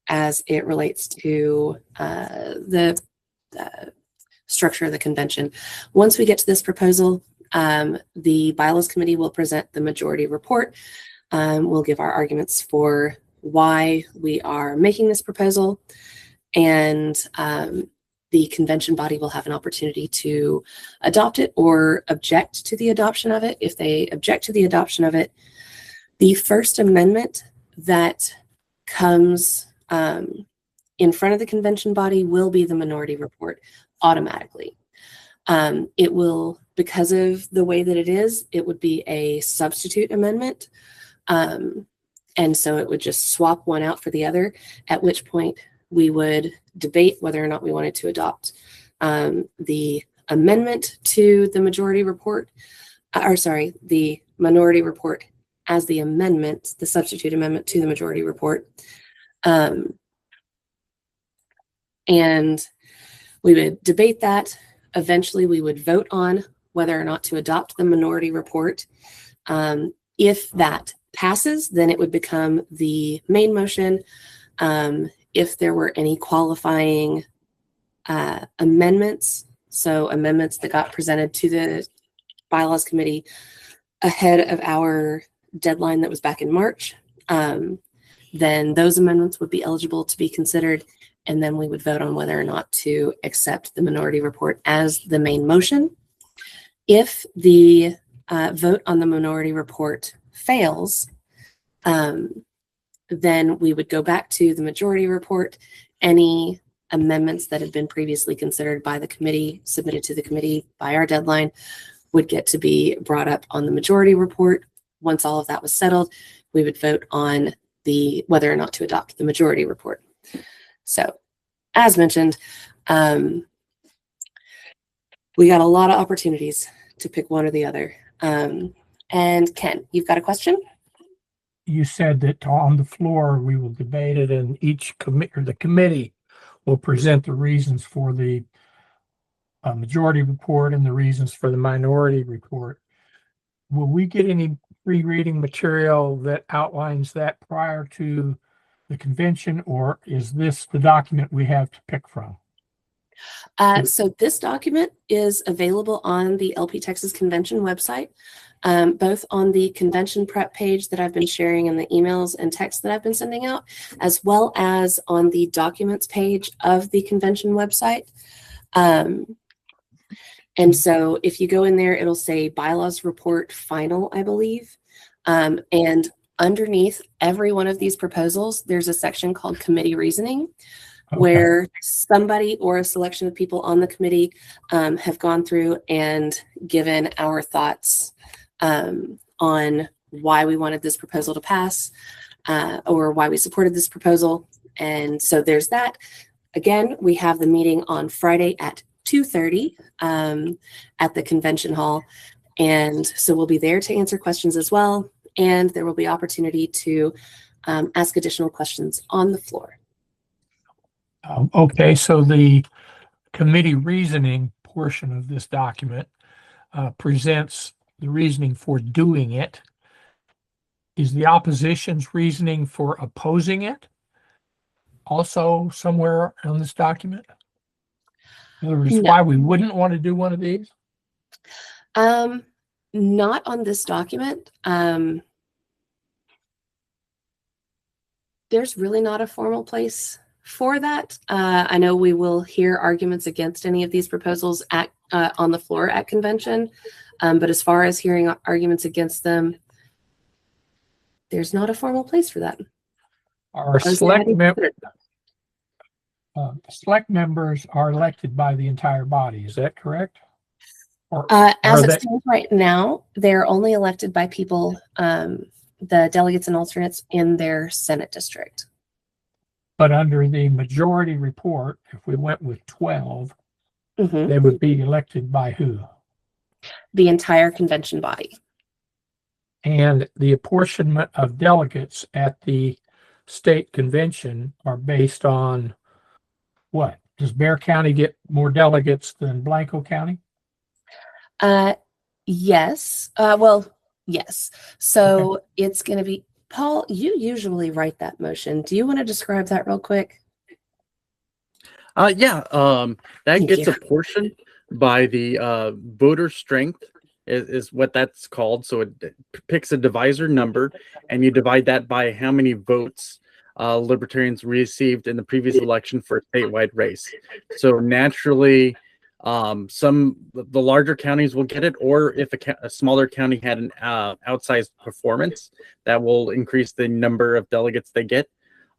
As it relates to the structure of the convention. Once we get to this proposal, the bylaws committee will present the majority report. We'll give our arguments for why we are making this proposal, and the convention body will have an opportunity to adopt it or object to the adoption of it. If they object to the adoption of it, the first amendment that comes in front of the convention body will be the minority report automatically. It will, because of the way that it is, it would be a substitute amendment. And so it would just swap one out for the other, at which point we would debate whether or not we wanted to adopt the amendment to the majority report, the minority report as the amendment, the substitute amendment to the majority report. And we would debate that. Eventually, we would vote on whether or not to adopt the minority report. If that passes, then it would become the main motion. If there were any qualifying amendments, so amendments that got presented to the bylaws committee ahead of our deadline that was back in March, then those amendments would be eligible to be considered, and then we would vote on whether or not to accept the minority report as the main motion. If the vote on the minority report fails, then we would go back to the majority report. Any amendments that had been previously considered by the committee, submitted to the committee by our deadline, would get to be brought up on the majority report. Once all of that was settled, we would vote on whether or not to adopt the majority report. So, as mentioned, we got a lot of opportunities to pick one or the other. And Ken, you've got a question? You said that on the floor we will debate it, and the committee will present the reasons for the majority report and the reasons for the minority report. Will we get any free reading material that outlines that prior to the convention, or is this the document we have to pick from? So this document is available on the LP Texas Convention website, both on the convention prep page that I've been sharing in the emails and texts that I've been sending out, as well as on the documents page of the convention website. And so if you go in there, it'll say bylaws report final, I believe. And underneath every one of these proposals, there's a section called committee reasoning, where somebody or a selection of people on the committee have gone through and given our thoughts on why we wanted this proposal to pass, or why we supported this proposal. And so there's that. Again, we have the meeting on Friday at 2:30 at the convention hall. And so we'll be there to answer questions as well. And there will be opportunity to ask additional questions on the floor. Okay, so the committee reasoning portion of this document presents the reasoning for doing it. Is the opposition's reasoning for opposing it also somewhere on this document? In other words, No. why we wouldn't want to do one of these? Not on this document. There's really not a formal place for that. I know we will hear arguments against any of these proposals on the floor at convention, but as far as hearing arguments against them, there's not a formal place for that. Our select members are elected by the entire body. Is that correct? As it stands right now, they're only elected by people, the delegates and alternates in their Senate district. But under the majority report, if we went with 12, they would be elected by who? The entire convention body. And the apportionment of delegates at the state convention are based on what? Does Bexar County get more delegates than Blanco County? Yes. Well, yes. So it's going to be, Paul, you usually write that motion. Do you want to describe that real quick? Yeah. That gets apportioned by the voter strength is what that's called. So it picks a divisor number, and you divide that by how many votes Libertarians received in the previous election for a statewide race. So naturally, the larger counties will get it, or if a smaller county had an outsized performance, that will increase the number of delegates they get.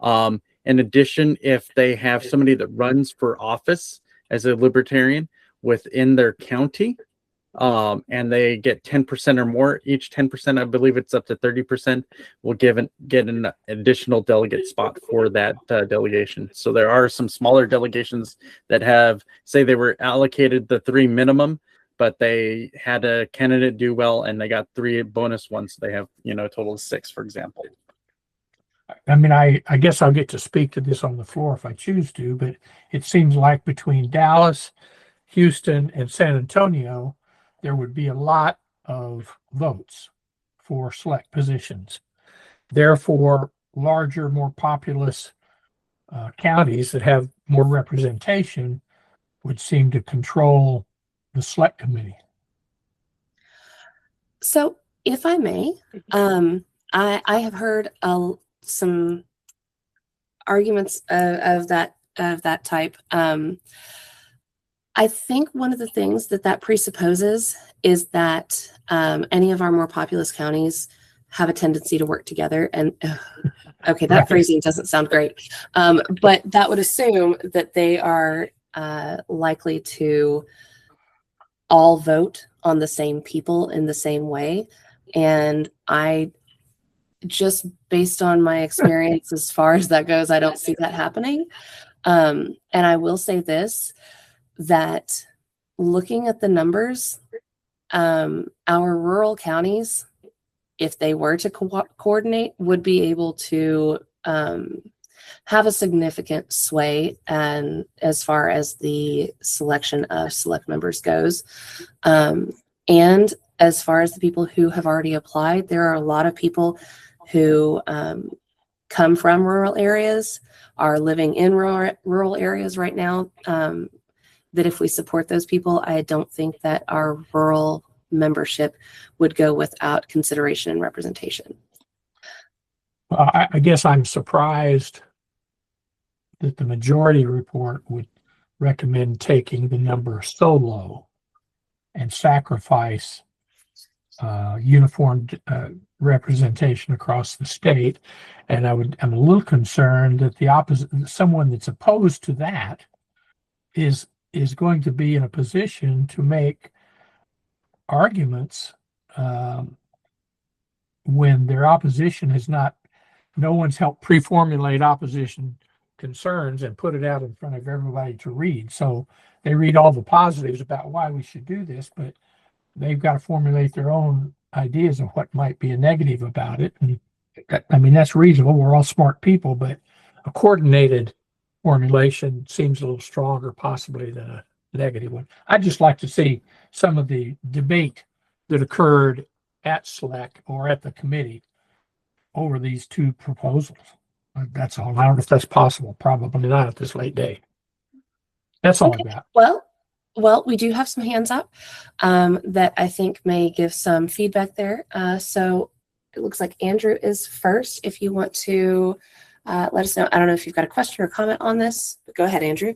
In addition, if they have somebody that runs for office as a Libertarian within their county, and they get 10% or more, each 10%, I believe it's up to 30%, will get an additional delegate spot for that delegation. So there are some smaller delegations that have, say they were allocated the 3 minimum, but they had a candidate do well and they got 3 bonus ones. So they have, a total of 6, for example. I mean, I guess I'll get to speak to this on the floor if I choose to, but it seems like between Dallas, Houston, and San Antonio, there would be a lot of votes for select positions. Therefore, larger, more populous counties that have more representation would seem to control the select committee. So, if I may, I have heard some arguments of that type. I think one of the things that presupposes is that any of our more populous counties have a tendency to work together. And okay, that Right. phrasing doesn't sound great, but that would assume that they are likely to all vote on the same people in the same way. And I just based on my experience as far as that goes, I don't see that happening. And I will say this, that looking at the numbers, our rural counties, if they were to coordinate, would be able to have a significant sway and as far as the selection of select members goes. And as far as the people who have already applied, there are a lot of people who come from rural areas, are living in rural areas right now, that if we support those people, I don't think that our rural membership would go without consideration and representation. I guess I'm surprised that the majority report would recommend taking the number so low and sacrifice uniform representation across the state. And I'm a little concerned that the opposite, someone that's opposed to that is going to be in a position to make arguments when their opposition has not, no one's helped pre-formulate opposition concerns and put it out in front of everybody to read. So they read all the positives about why we should do this, but they've got to formulate their own ideas of what might be a negative about it. And I mean, that's reasonable. We're all smart people, but a coordinated formulation seems a little stronger possibly than a negative one. I'd just like to see some of the debate that occurred at SELEC or at the committee over these two proposals. That's all. I don't know if that's possible. Probably not at this late day. That's all I've got. Well, we do have some hands up that I think may give some feedback there. So it looks like Andrew is first. If you want to let us know, I don't know if you've got a question or comment on this, but go ahead, Andrew.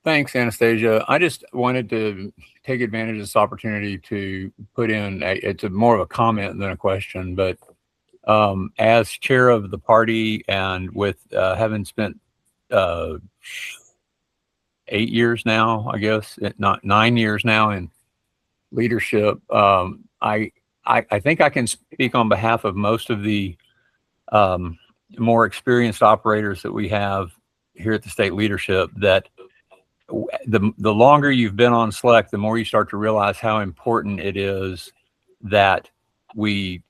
Thanks, Anastasia. I just wanted to take advantage of this opportunity to put in, it's more of a comment than a question, but as chair of the party and with having spent 8 years now, I guess, not 9 years now in leadership, I think I can speak on behalf of most of the more experienced operators that we have here at the state leadership that the longer you've been on SELEC, the more you start to realize how important it is that we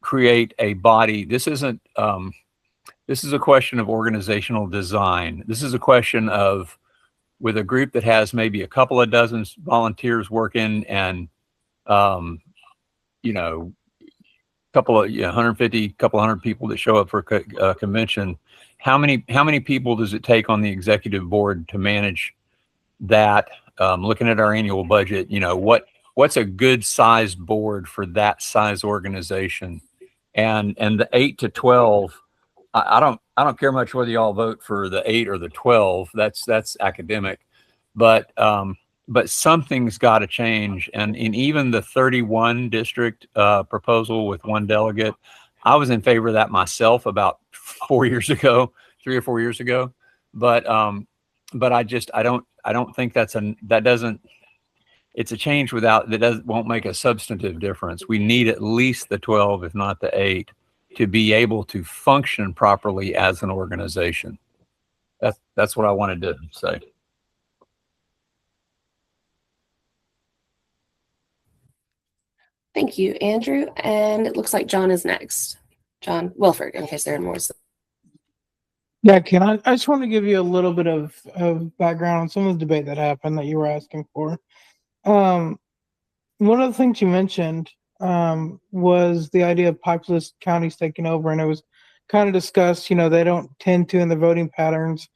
create a body. This isn't, this is a question of organizational design. This is a question of, with a group that has maybe a couple of dozen volunteers working and, you know, couple of 150, couple hundred people that show up for a convention. How many people does it take on the executive board to manage that? Looking at our annual budget, you know, what's a good sized board for that size organization? And the 8 to 12, I don't care much whether you all vote for the 8 or the 12. That's academic, but something's got to change. And in even the 31 district proposal with 1 delegate, I was in favor of that myself about 4 years ago, 3 or 4 years ago. But I don't think it's a change won't make a substantive difference. We need at least the 12, if not the 8, to be able to function properly as an organization. That's what I wanted to say. Thank you, Andrew. And it looks like John is next. John Wilford, in case there are more. Yeah, Ken, I just want to give you a little bit of background on some of the debate that happened that you were asking for. One of the things you mentioned was the idea of populous counties taking over, and it was kind of discussed, you know, they don't tend to in the voting patterns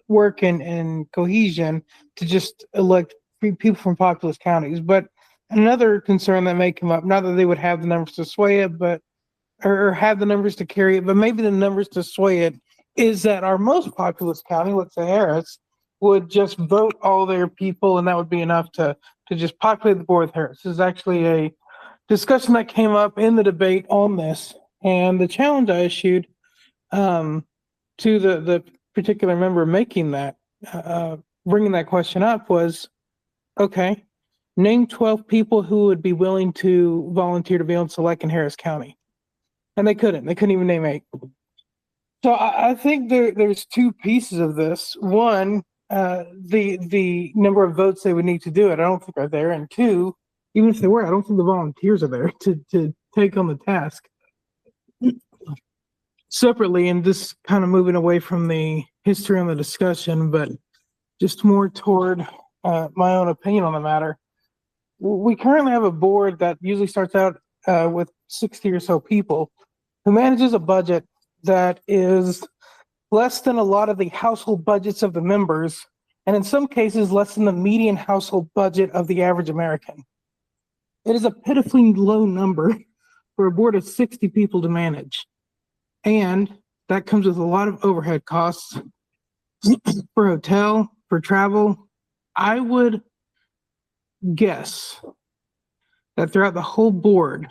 work in cohesion to just elect people from populous counties. But another concern that may come up, not that they would have the numbers to sway it, but or have the numbers to carry it, but maybe the numbers to sway it is that our most populous county, let's say Harris, would just vote all their people, and that would be enough to just populate the board with Harris. This is actually a discussion that came up in the debate on this, and the challenge I issued to the particular member making that, bringing that question up was, okay, name 12 people who would be willing to volunteer to be on select in Harris County. And they couldn't even name 8. So I think there's 2 pieces of this. One, the number of votes they would need to do it, I don't think are there. And 2, even if they were, I don't think the volunteers are there to take on the task. Separately, and just kind of moving away from the history on the discussion, but just more toward my own opinion on the matter. We currently have a board that usually starts out with 60 or so people who manages a budget that is less than a lot of the household budgets of the members, and in some cases less than the median household budget of the average American. It is a pitifully low number for a board of 60 people to manage. And that comes with a lot of overhead costs for hotel, for travel. I would guess that throughout the whole board,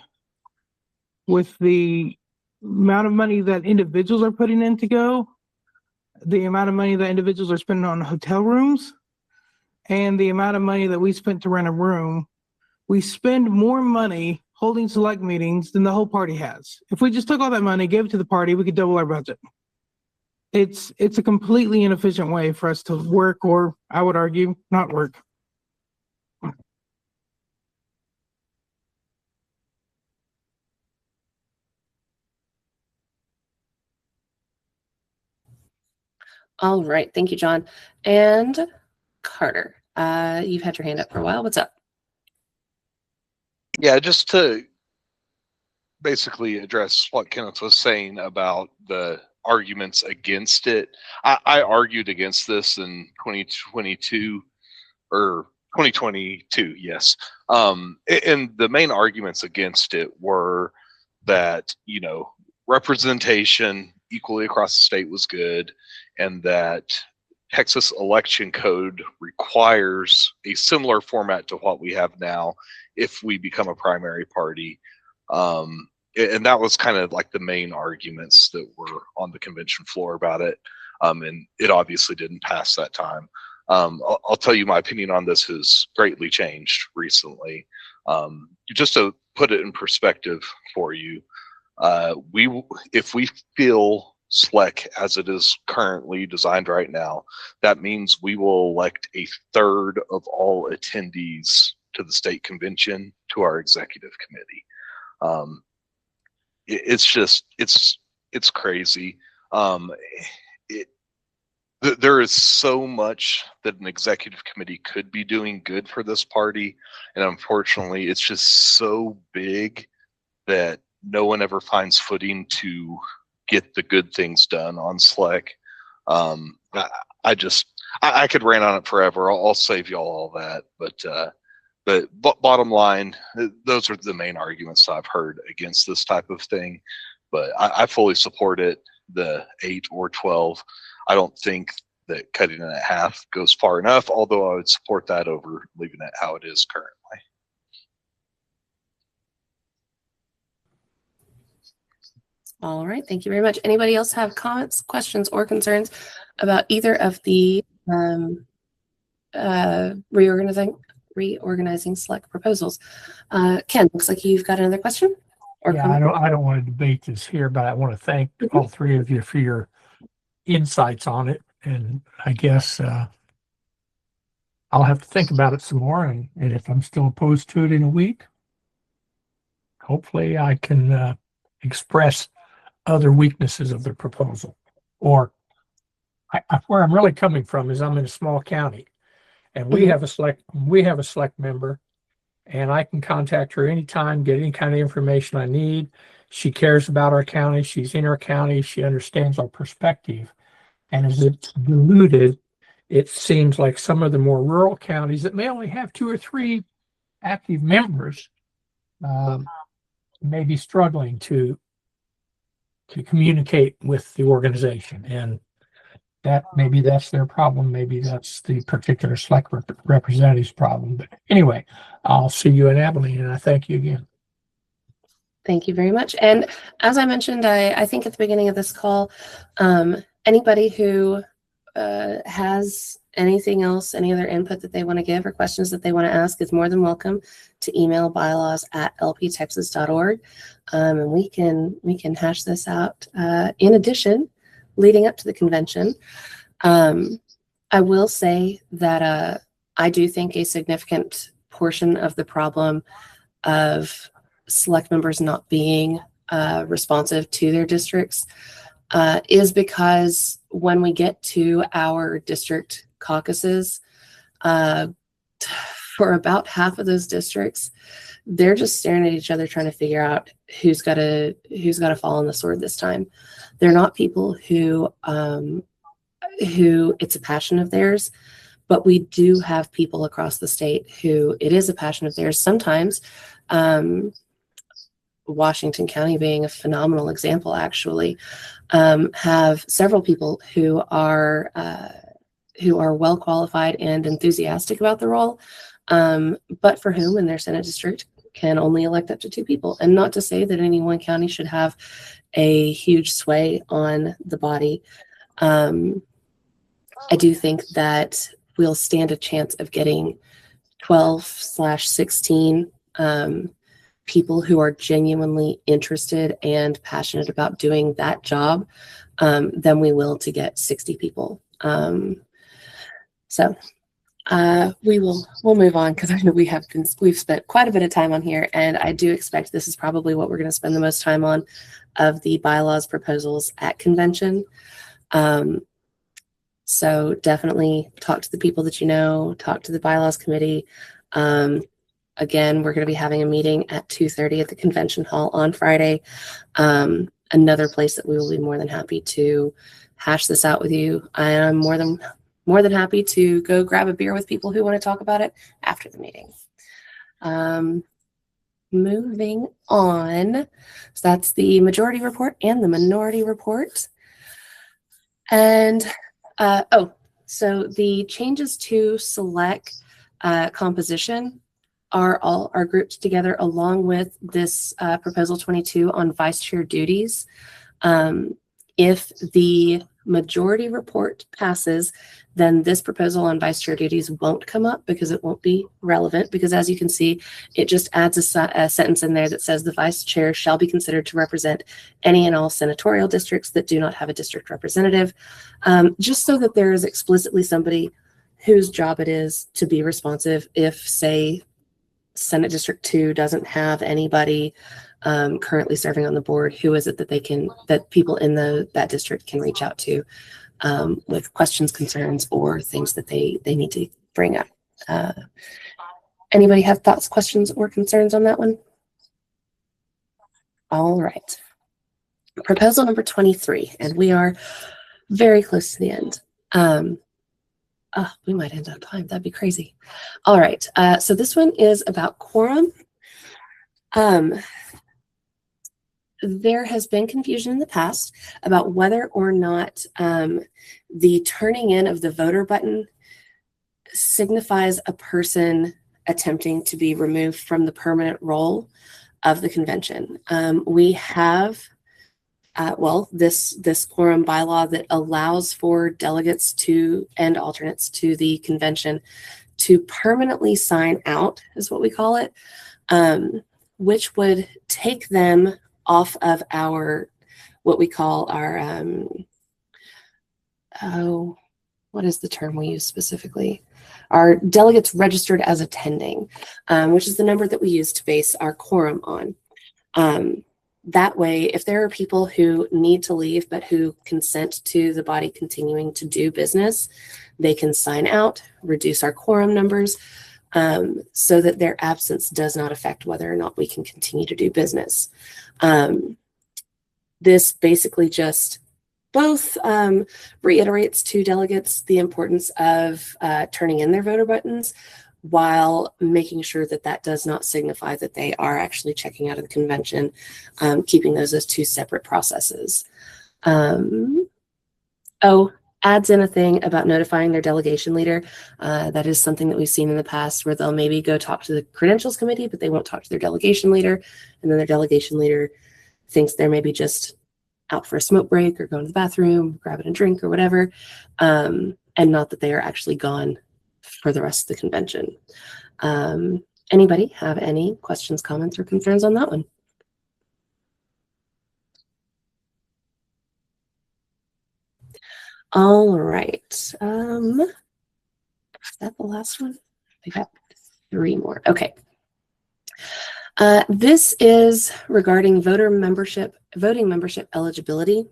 with the amount of money that individuals are putting in to go, the amount of money that individuals are spending on hotel rooms, and the amount of money that we spent to rent a room, we spend more money holding select meetings than the whole party has. If we just took all that money, gave it to the party, we could double our budget. It's a completely inefficient way for us to work, or I would argue, not work. All right. Thank you, John. And Carter, you've had your hand up for a while. What's up? Yeah, just to basically address what Kenneth was saying about the arguments against it. I argued against this in 2022 or 2022, yes. And the main arguments against it were that, representation equally across the state was good, and that Texas election code requires a similar format to what we have now if we become a primary party. And that was kind of like the main arguments that were on the convention floor about it. And it obviously didn't pass that time. I'll tell you, my opinion on this has greatly changed recently. Just to put it in perspective for you, if we feel SLEC as it is currently designed right now, that means we will elect a third of all attendees to the state convention to our executive committee. It's crazy. There is so much that an executive committee could be doing good for this party, and unfortunately it's just so big that no one ever finds footing to get the good things done on SLEC. I could rant on it forever. I'll save y'all all that, but bottom line, those are the main arguments I've heard against this type of thing. But I fully support it, the 8 or 12. I don't think that cutting it at half goes far enough, although I would support that over leaving it how it is currently. All right. Thank you very much. Anybody else have comments, questions, or concerns about either of the reorganizing select proposals? Ken, looks like you've got another question. Yeah, I don't want to debate this here, but I want to thank all 3 of you for your insights on it. And I guess I'll have to think about it some more. And if I'm still opposed to it in a week, hopefully I can express other weaknesses of the proposal. Or where I'm really coming from is I'm in a small county, and we have a select member, and I can contact her anytime, get any kind of information I need. She cares about our county. She's in our county. She understands our perspective. And as it's diluted, it seems like some of the more rural counties that may only have 2 or 3 active members may be struggling to to communicate with the organization, and that maybe that's their problem. Maybe that's the particular select representative's problem. But anyway, I'll see you in Abilene, and I thank you again. Thank you very much. And as I mentioned, I think at the beginning of this call, anybody who has anything else, any other input that they want to give or questions that they want to ask is more than welcome to email bylaws@lptexas.org. And we can hash this out. In addition, leading up to the convention, I will say that I do think a significant portion of the problem of select members not being responsive to their districts is because when we get to our district caucuses, for about half of those districts, they're just staring at each other trying to figure out who's got to fall on the sword this time. They're not people who it's a passion of theirs, but we do have people across the state who it is a passion of theirs. Sometimes, Washington County being a phenomenal example, actually, have several people who are well qualified and enthusiastic about the role, but for whom in their Senate district can only elect up to 2 people. And not to say that any one county should have a huge sway on the body. I do think that we'll stand a chance of getting 12/16 people who are genuinely interested and passionate about doing that job than we will to get 60 people. We'll move on, because I know we've spent quite a bit of time on here, and I do expect this is probably what we're going to spend the most time on of the bylaws proposals at convention. So definitely talk to the people that you know, talk to the bylaws committee. Again, we're going to be having a meeting at 2:30 at the convention hall on Friday. Another place that we will be more than happy to hash this out with you. I am more than happy to go grab a beer with people who want to talk about it after the meeting. Moving on. So that's the majority report and the minority report. And so the changes to select composition are grouped together along with this proposal 22 on vice chair duties. If the majority report passes, then this proposal on vice chair duties won't come up because it won't be relevant, because as you can see, it just adds a sentence in there that says the vice chair shall be considered to represent any and all senatorial districts that do not have a district representative, just so that there is explicitly somebody whose job it is to be responsive if, say, Senate District 2 doesn't have anybody currently serving on the board. Who is it that people in that district can reach out to with questions, concerns, or things that they need to bring up? Anybody have thoughts, questions, or concerns on that one? All right. Proposal number 23, and we are very close to the end. We might end on time. That'd be crazy. All right. So this one is about quorum. There has been confusion in the past about whether or not the turning in of the voter button signifies a person attempting to be removed from the permanent role of the convention. We have this quorum bylaw that allows for delegates to and alternates to the convention to permanently sign out, is what we call it, which would take them off of what we call our, what is the term we use specifically? Our delegates registered as attending, which is the number that we use to base our quorum on. That way, if there are people who need to leave but who consent to the body continuing to do business, they can sign out, reduce our quorum numbers, so that their absence does not affect whether or not we can continue to do business. This basically just both reiterates to delegates the importance of turning in their voter buttons, while making sure that that does not signify that they are actually checking out of the convention, keeping those as two separate processes. Adds in a thing about notifying their delegation leader. That is something that we've seen in the past where they'll maybe go talk to the credentials committee, but they won't talk to their delegation leader. And then their delegation leader thinks they're maybe just out for a smoke break or going to the bathroom, grabbing a drink or whatever. And not that they are actually gone for the rest of the convention. Anybody have any questions, comments, or concerns on that one? All right. Is that the last one? We got 3 more. Okay. This is regarding voting membership eligibility.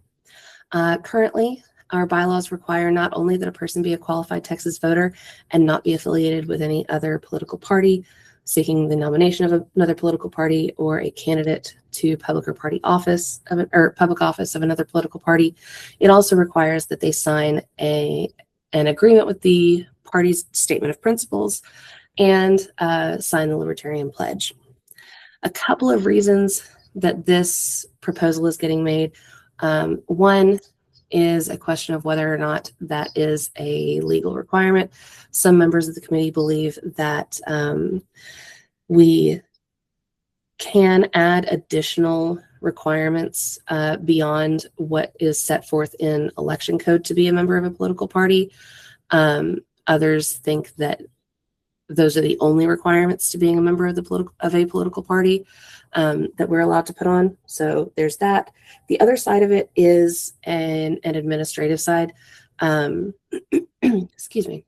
Currently, our bylaws require not only that a person be a qualified Texas voter and not be affiliated with any other political party, seeking the nomination of another political party, or a candidate to public office of another political party. It also requires that they sign an agreement with the party's statement of principles and sign the Libertarian Pledge. A couple of reasons that this proposal is getting made. One is a question of whether or not that is a legal requirement. Some members of the committee believe that we can add additional requirements beyond what is set forth in election code to be a member of a political party. Others think that those are the only requirements to being a member of a political party that we're allowed to put on. So there's that. The other side of it is an administrative side. Excuse me.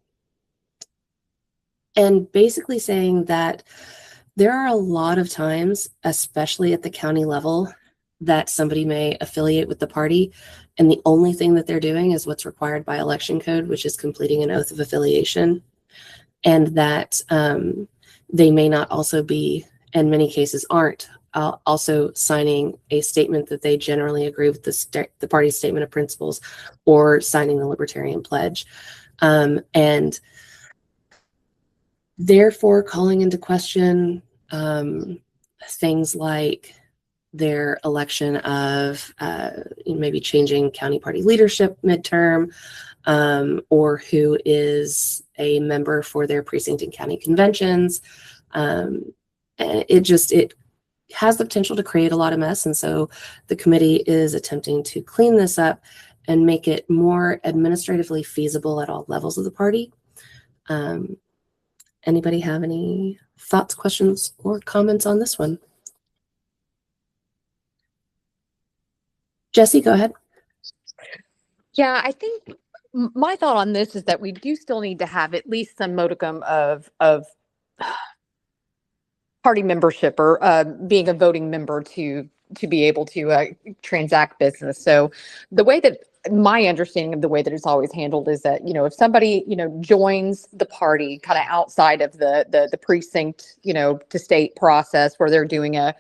And basically saying that there are a lot of times, especially at the county level, that somebody may affiliate with the party, and the only thing that they're doing is what's required by election code, which is completing an oath of affiliation, and that they may not also be, in many cases aren't, also signing a statement that they generally agree with the party's statement of principles, or signing the Libertarian Pledge. And therefore calling into question things like their election of maybe changing county party leadership midterm, or who is a member for their precinct and county conventions. It has the potential to create a lot of mess. And so the committee is attempting to clean this up and make it more administratively feasible at all levels of the party. Anybody have any thoughts, questions, or comments on this one? Jesse, go ahead. Yeah, I think my thought on this is that we do still need to have at least some modicum of party membership, or being a voting member to be able to transact business. So the way that my understanding of the way that it's always handled is that, if somebody, joins the party kind of outside of the precinct, to state process where they're doing an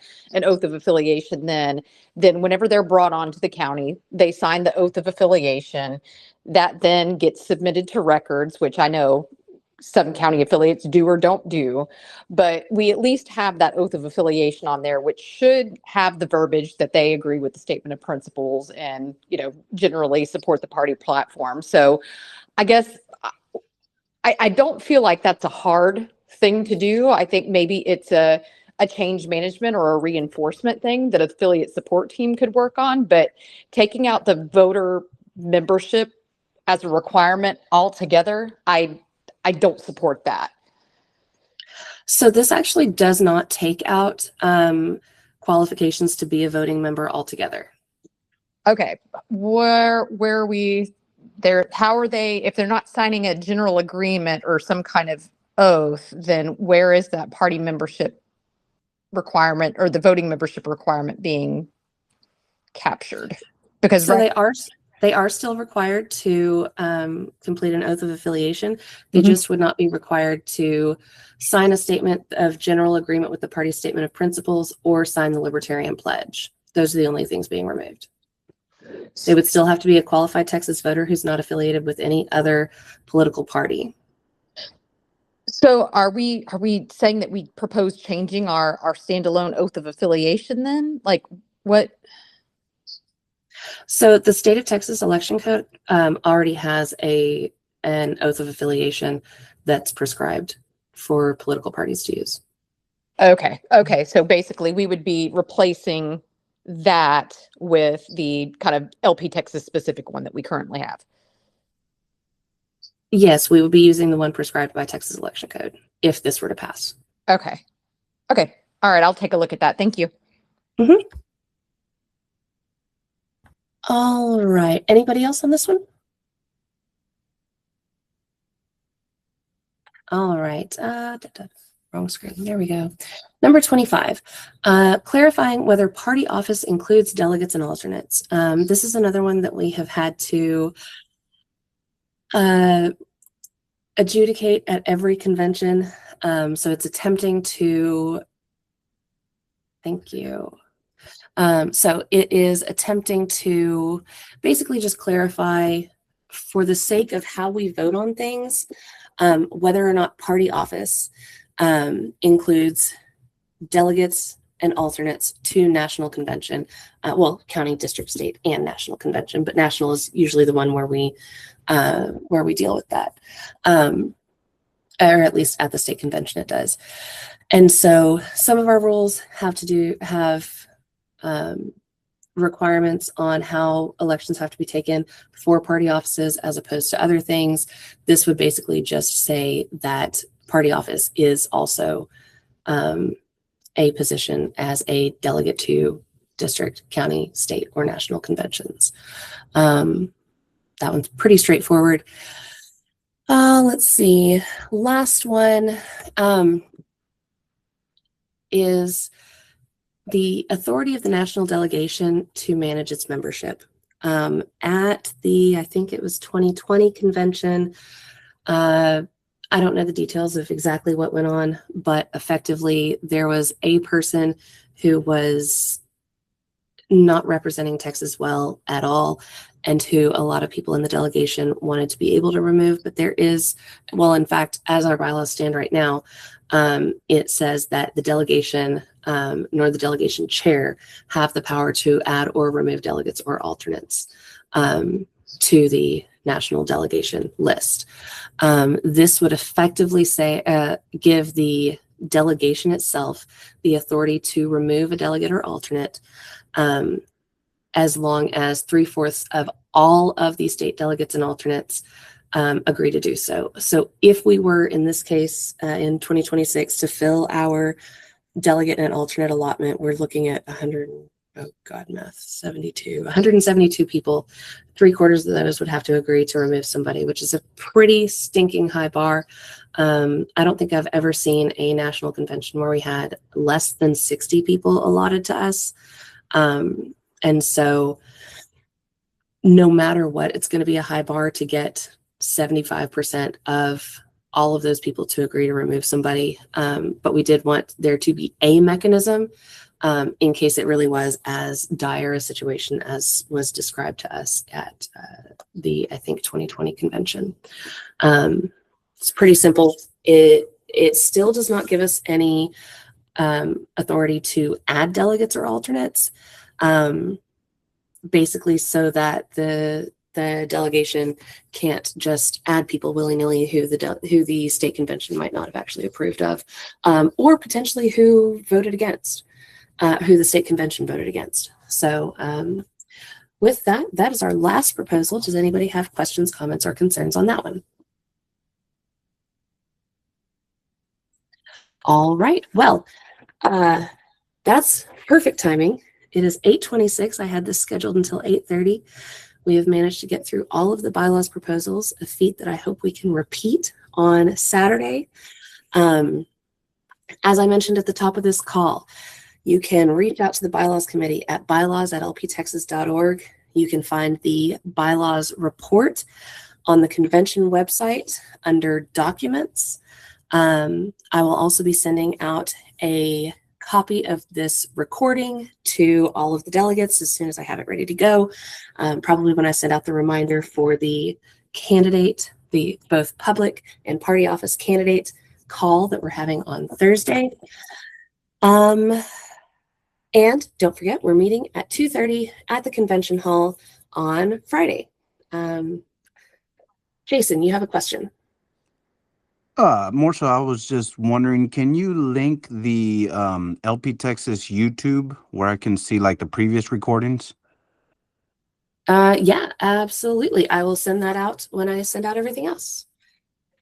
oath of affiliation, then whenever they're brought on to the county, they sign the oath of affiliation. That then gets submitted to records, which I know some county affiliates do or don't do, but we at least have that oath of affiliation on there, which should have the verbiage that they agree with the statement of principles and, generally support the party platform. So I guess I don't feel like that's a hard thing to do. I think maybe it's a change management or a reinforcement thing that affiliate support team could work on, but taking out the voter membership as a requirement altogether, I don't support that. So this actually does not take out qualifications to be a voting member altogether. Okay, where are we there? How are they, if they're not signing a general agreement or some kind of oath, then where is that party membership requirement or the voting membership requirement being captured? Because so they are still required to complete an oath of affiliation. They just would not be required to sign a statement of general agreement with the party statement of principles or sign the Libertarian Pledge. Those are the only things being removed. They would still have to be a qualified Texas voter who's not affiliated with any other political party. So are we saying that we propose changing our standalone oath of affiliation then? Like what? So the state of Texas election code already has an oath of affiliation that's prescribed for political parties to use. Okay. Okay. So basically we would be replacing that with the kind of LP Texas specific one that we currently have. Yes, we would be using the one prescribed by Texas election code if this were to pass. Okay. Okay. All right. I'll take a look at that. Thank you. Mm-hmm. All right. Anybody else on this one? All right. Wrong screen. There we go. Number 25, clarifying whether party office includes delegates and alternates. This is another one that we have had to adjudicate at every convention. So it's attempting to, thank you. So it is attempting to basically just clarify, for the sake of how we vote on things, whether or not party office includes delegates and alternates to national convention, well, county, district, state, and national convention, but national is usually the one where we deal with that, or at least at the state convention it does. And so some of our rules have requirements on how elections have to be taken for party offices as opposed to other things. This would basically just say that party office is also a position as a delegate to district, county, state, or national conventions. That one's pretty straightforward. Let's see. Last one is the authority of the national delegation to manage its membership. At the, I think it was 2020 convention, I don't know the details of exactly what went on, but effectively there was a person who was not representing Texas well at all, and who a lot of people in the delegation wanted to be able to remove. But there is, well, in fact, as our bylaws stand right now, it says that the delegation nor the delegation chair have the power to add or remove delegates or alternates to the national delegation list. This would effectively say, give the delegation itself the authority to remove a delegate or alternate, as long as 3/4 of all of the state delegates and alternates agree to do so. So if we were, in this case, in 2026, to fill our delegate and alternate allotment, we're looking at 172 people. 3/4 of those would have to agree to remove somebody, which is a pretty stinking high bar. I don't think I've ever seen a national convention where we had less than 60 people allotted to us. And so no matter what, it's going to be a high bar to get 75% of all of those people to agree to remove somebody. But we did want there to be a mechanism in case it really was as dire a situation as was described to us at the, I think, 2020 convention. It's pretty simple. It still does not give us any authority to add delegates or alternates, basically so that the delegation can't just add people willy-nilly who the state convention might not have actually approved of, or potentially who voted against, who the state convention voted against. So with that, that is our last proposal. Does anybody have questions, comments, or concerns on that one? All right, well, that's perfect timing. It is 8:26. I had this scheduled until 8:30. We have managed to get through all of the bylaws proposals, a feat that I hope we can repeat on Saturday. As I mentioned at the top of this call, you can reach out to the bylaws committee at bylaws@lptexas.org. You can find the bylaws report on the convention website under documents. I will also be sending out a copy of this recording to all of the delegates as soon as I have it ready to go. Probably when I send out the reminder for the candidate, the both public and party office candidate call that we're having on Thursday. And don't forget, we're meeting at 2:30 at the convention hall on Friday. Jason, you have a question? More so, I was just wondering, can you link the LP Texas YouTube where I can see like the previous recordings? Yeah, absolutely. I will send that out when I send out everything else.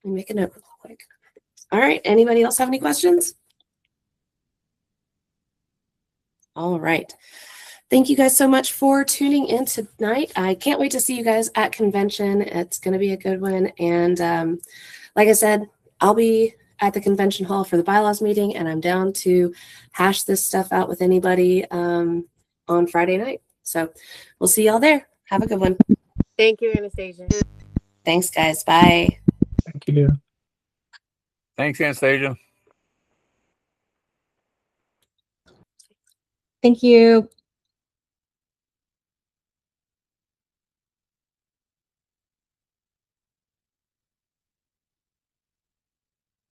Let me make a note real quick. All right. Anybody else have any questions? All right. Thank you guys so much for tuning in tonight. I can't wait to see you guys at convention. It's going to be a good one. And like I said, I'll be at the convention hall for the bylaws meeting, and I'm down to hash this stuff out with anybody on Friday night. So we'll see y'all there. Have a good one. Thank you, Anastasia. Thanks, guys. Bye. Thank you. Thanks, Anastasia. Thank you.